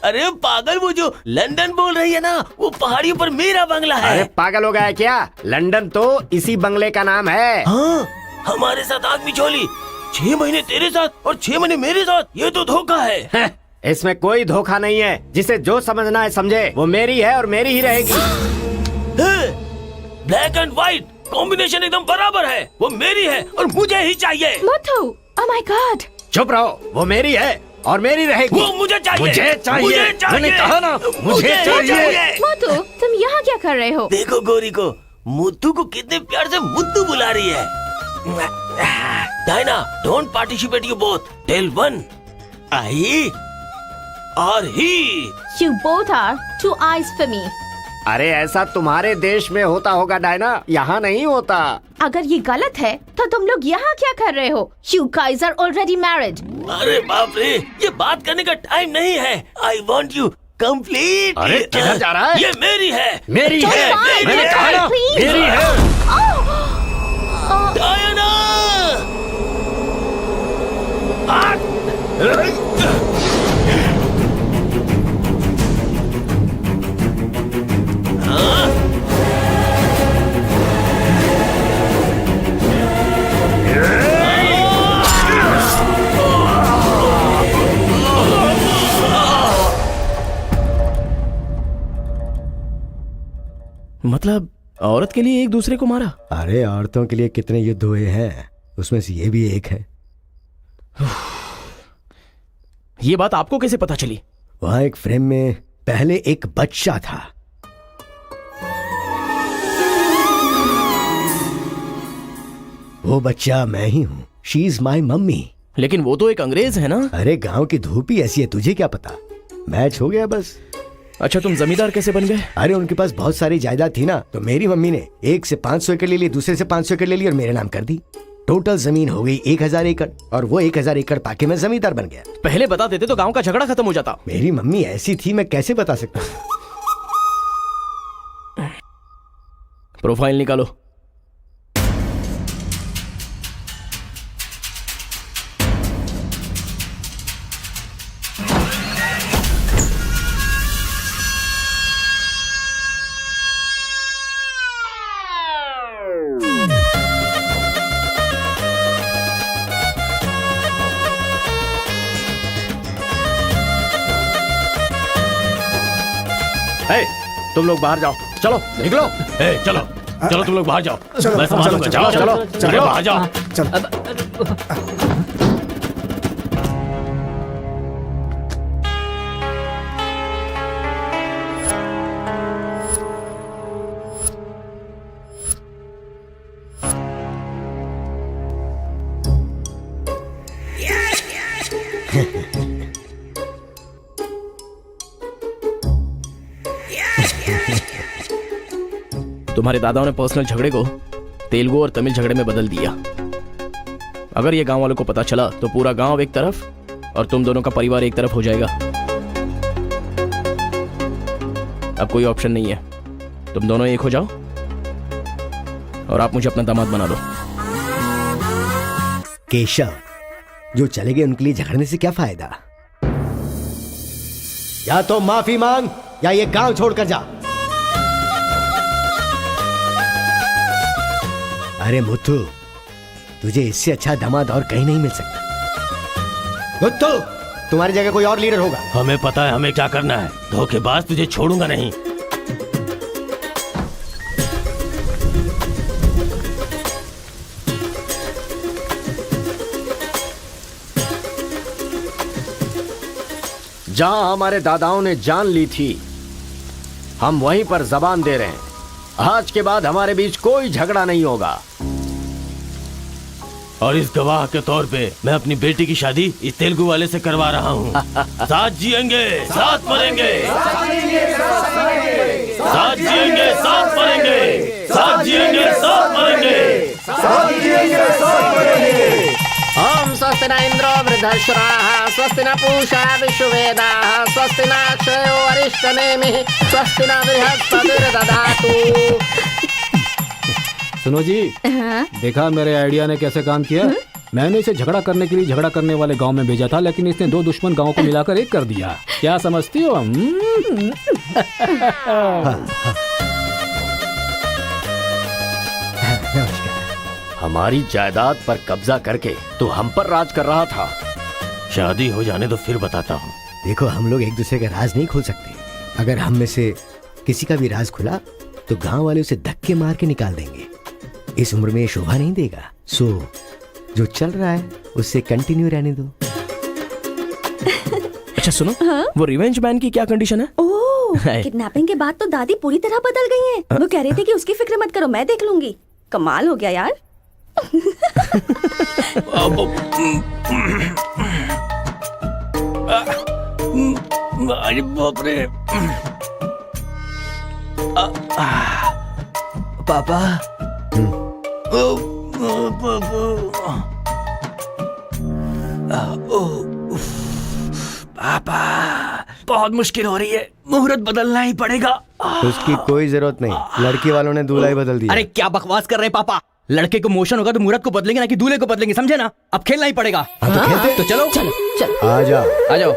अरे पागल, वो जो लंदन बोल रही है ना, वो पहाड़ियों पर मेरा बंगला है। अरे पागल हो गया है क्या? लंदन तो इसी बंगले का नाम है। हाँ, हमारे साथ आग बिछोली। 6 महीने तेरे साथ और 6 महीने मेरे साथ। ये तो धोखा है। इसमें कोई धोखा नहीं है। जिसे जो समझना है समझे। वो मेरी है और मेरी ही रहेगी। ब्लैक एंड व्हाइट कॉम्बिनेशन एकदम बराबर है। वो मेरी है और मुझे ही चाहिए। मोटू, ओह माय गॉड। चुप रहो। वो मेरी है और मेरी रहेगी। वो मुझे चाहिए। मुझे चाहिए। मुझे चाहिए। मैंने कहा ना, मुझे चाहिए। मोटू, तुम यहाँ क्या कर रहे हो? देखो गोरी को, मुद्दू को कितने प्यार से मुद्दू बुला रही है। Diana, don't participate you both. Tell one, I और ही। You both are two eyes for me. अरे ऐसा तुम्हारे देश में होता होगा डायना, यहाँ नहीं होता। अगर ये गलत है तो तुम लोग यहाँ क्या कर रहे हो? You guys are already married. अरे बाप रे, ये बात करने का टाइम नहीं है। I want you complete। अरे किधर जा रहा है? ये मेरी है। मेरी है, fine, मैंने कहा ना, please। मेरी है। डायना! मतलब औरत के लिए एक दूसरे को मारा? अरे औरतों के लिए कितने युद्ध हुए हैं, उसमें से ये भी एक है। ये बात आपको कैसे पता चली? वहां एक फ्रेम में पहले एक बच्चा था। वो बच्चा मैं ही हूँ। She is my mummy. लेकिन वो तो एक अंग्रेज है ना? अरे गांव की धूप ही ऐसी है, तुझे क्या पता। मैच हो गया बस। अच्छा, तुम जमींदार कैसे बन गए? अरे उनके पास बहुत सारी जायदाद थी ना, तो मेरी मम्मी ने एक से 500 एकड़ ले ली, दूसरे से 500 एकड़ ले ली और मेरे नाम कर दी। टोटल जमीन हो गई 1000 एकड़ और वो 1000 एकड़ पाके मैं जमींदार बन गया। पहले बता देते तो गांव का झगड़ा खत्म हो जाता। मेरी मम्मी ऐसी थी, मैं कैसे बता सकता हूँ। प्रोफाइल निकालो। तुम लोग बाहर जाओ, चलो निकलो। चलो चलो, तुम लोग बाहर जाओ। मैं संभालूंगा। जाओ चलो बाहर जाओ। तुम्हारे दादाओं ने पर्सनल झगड़े को तेलुगु और तमिल झगड़े में बदल दिया। अगर ये गांव वालों को पता चला तो पूरा गांव एक तरफ और तुम दोनों का परिवार एक तरफ हो जाएगा। अब कोई ऑप्शन नहीं है, तुम दोनों एक हो जाओ और आप मुझे अपना दामाद बना दो। केशव, जो चले गए उनके लिए झगड़ने से क्या फायदा। या तो माफी मांग या ये गांव छोड़कर जा। अरे मुत्तू, तुझे इससे अच्छा दामाद और कहीं नहीं मिल सकता। मुत्तू, तुम्हारी जगह कोई और लीडर होगा। हमें पता है हमें क्या करना है। धोखेबाज, तुझे छोड़ूंगा नहीं। जहां हमारे दादाओं ने जान ली थी, हम वहीं पर जबान दे रहे हैं। आज के बाद हमारे बीच कोई झगड़ा नहीं होगा। और इस गवाह के तौर पे मैं अपनी बेटी की शादी इस तेलुगु वाले से करवा रहा हूँ। साथ जिएंगे, साथ मरेंगे, साथ जिएंगे, साथ मरेंगे, साथ जिएंगे, साथ मरेंगे, साथ जिएंगे, साथ मरेंगे। ओम स्वस्ति न इंद्रो वृद्धश्राः, स्वस्ति न पूषा विश्ववेदाः, स्वस्ति न अक्षयो अरिष्टनेमिः, स्वस्ति न बृहस्पतिर्दधातु। सुनो जी, देखा मेरे आइडिया ने कैसे काम किया। मैंने इसे झगड़ा करने के लिए झगड़ा करने वाले गांव में भेजा था, लेकिन इसने दो दुश्मन गांवों को मिलाकर एक कर दिया। क्या समझती हो? हमारी जायदाद पर कब्जा करके तू हम पर राज कर रहा था। शादी हो जाने तो फिर बताता हूँ। देखो, हम लोग एक दूसरे का राज नहीं खोल सकते। अगर हम में से किसी का भी राज खुला तो गांव वाले उसे धक्के मार के निकाल देंगे। इस उम्र में ये शोभा नहीं देगा। सो जो चल रहा है उससे कंटिन्यू रहने दो। अच्छा सुनो, वो रिवेंज मैन की क्या कंडीशन है? ओह, किडनैपिंग के बाद तो दादी पूरी तरह बदल गई हैं। वो कह रही थी कि उसकी फिक्र मत करो, मैं देख लूंगी। कमाल हो गया यार। अरे बाप रे। पापा पापा बहुत मुश्किल हो रही है, मुहूर्त बदलना ही पड़ेगा। उसकी कोई जरूरत नहीं, लड़की वालों ने दूल्हा ही बदल दिया। अरे क्या बकवास कर रहे हैं पापा, लड़के को मोशन होगा तो मुहूर्त को बदलेंगे ना कि दूल्हे को बदलेंगे, समझे ना? अब खेलना ही पड़ेगा। तो चलो चलो चलो। आ जाओ। आ जाओ।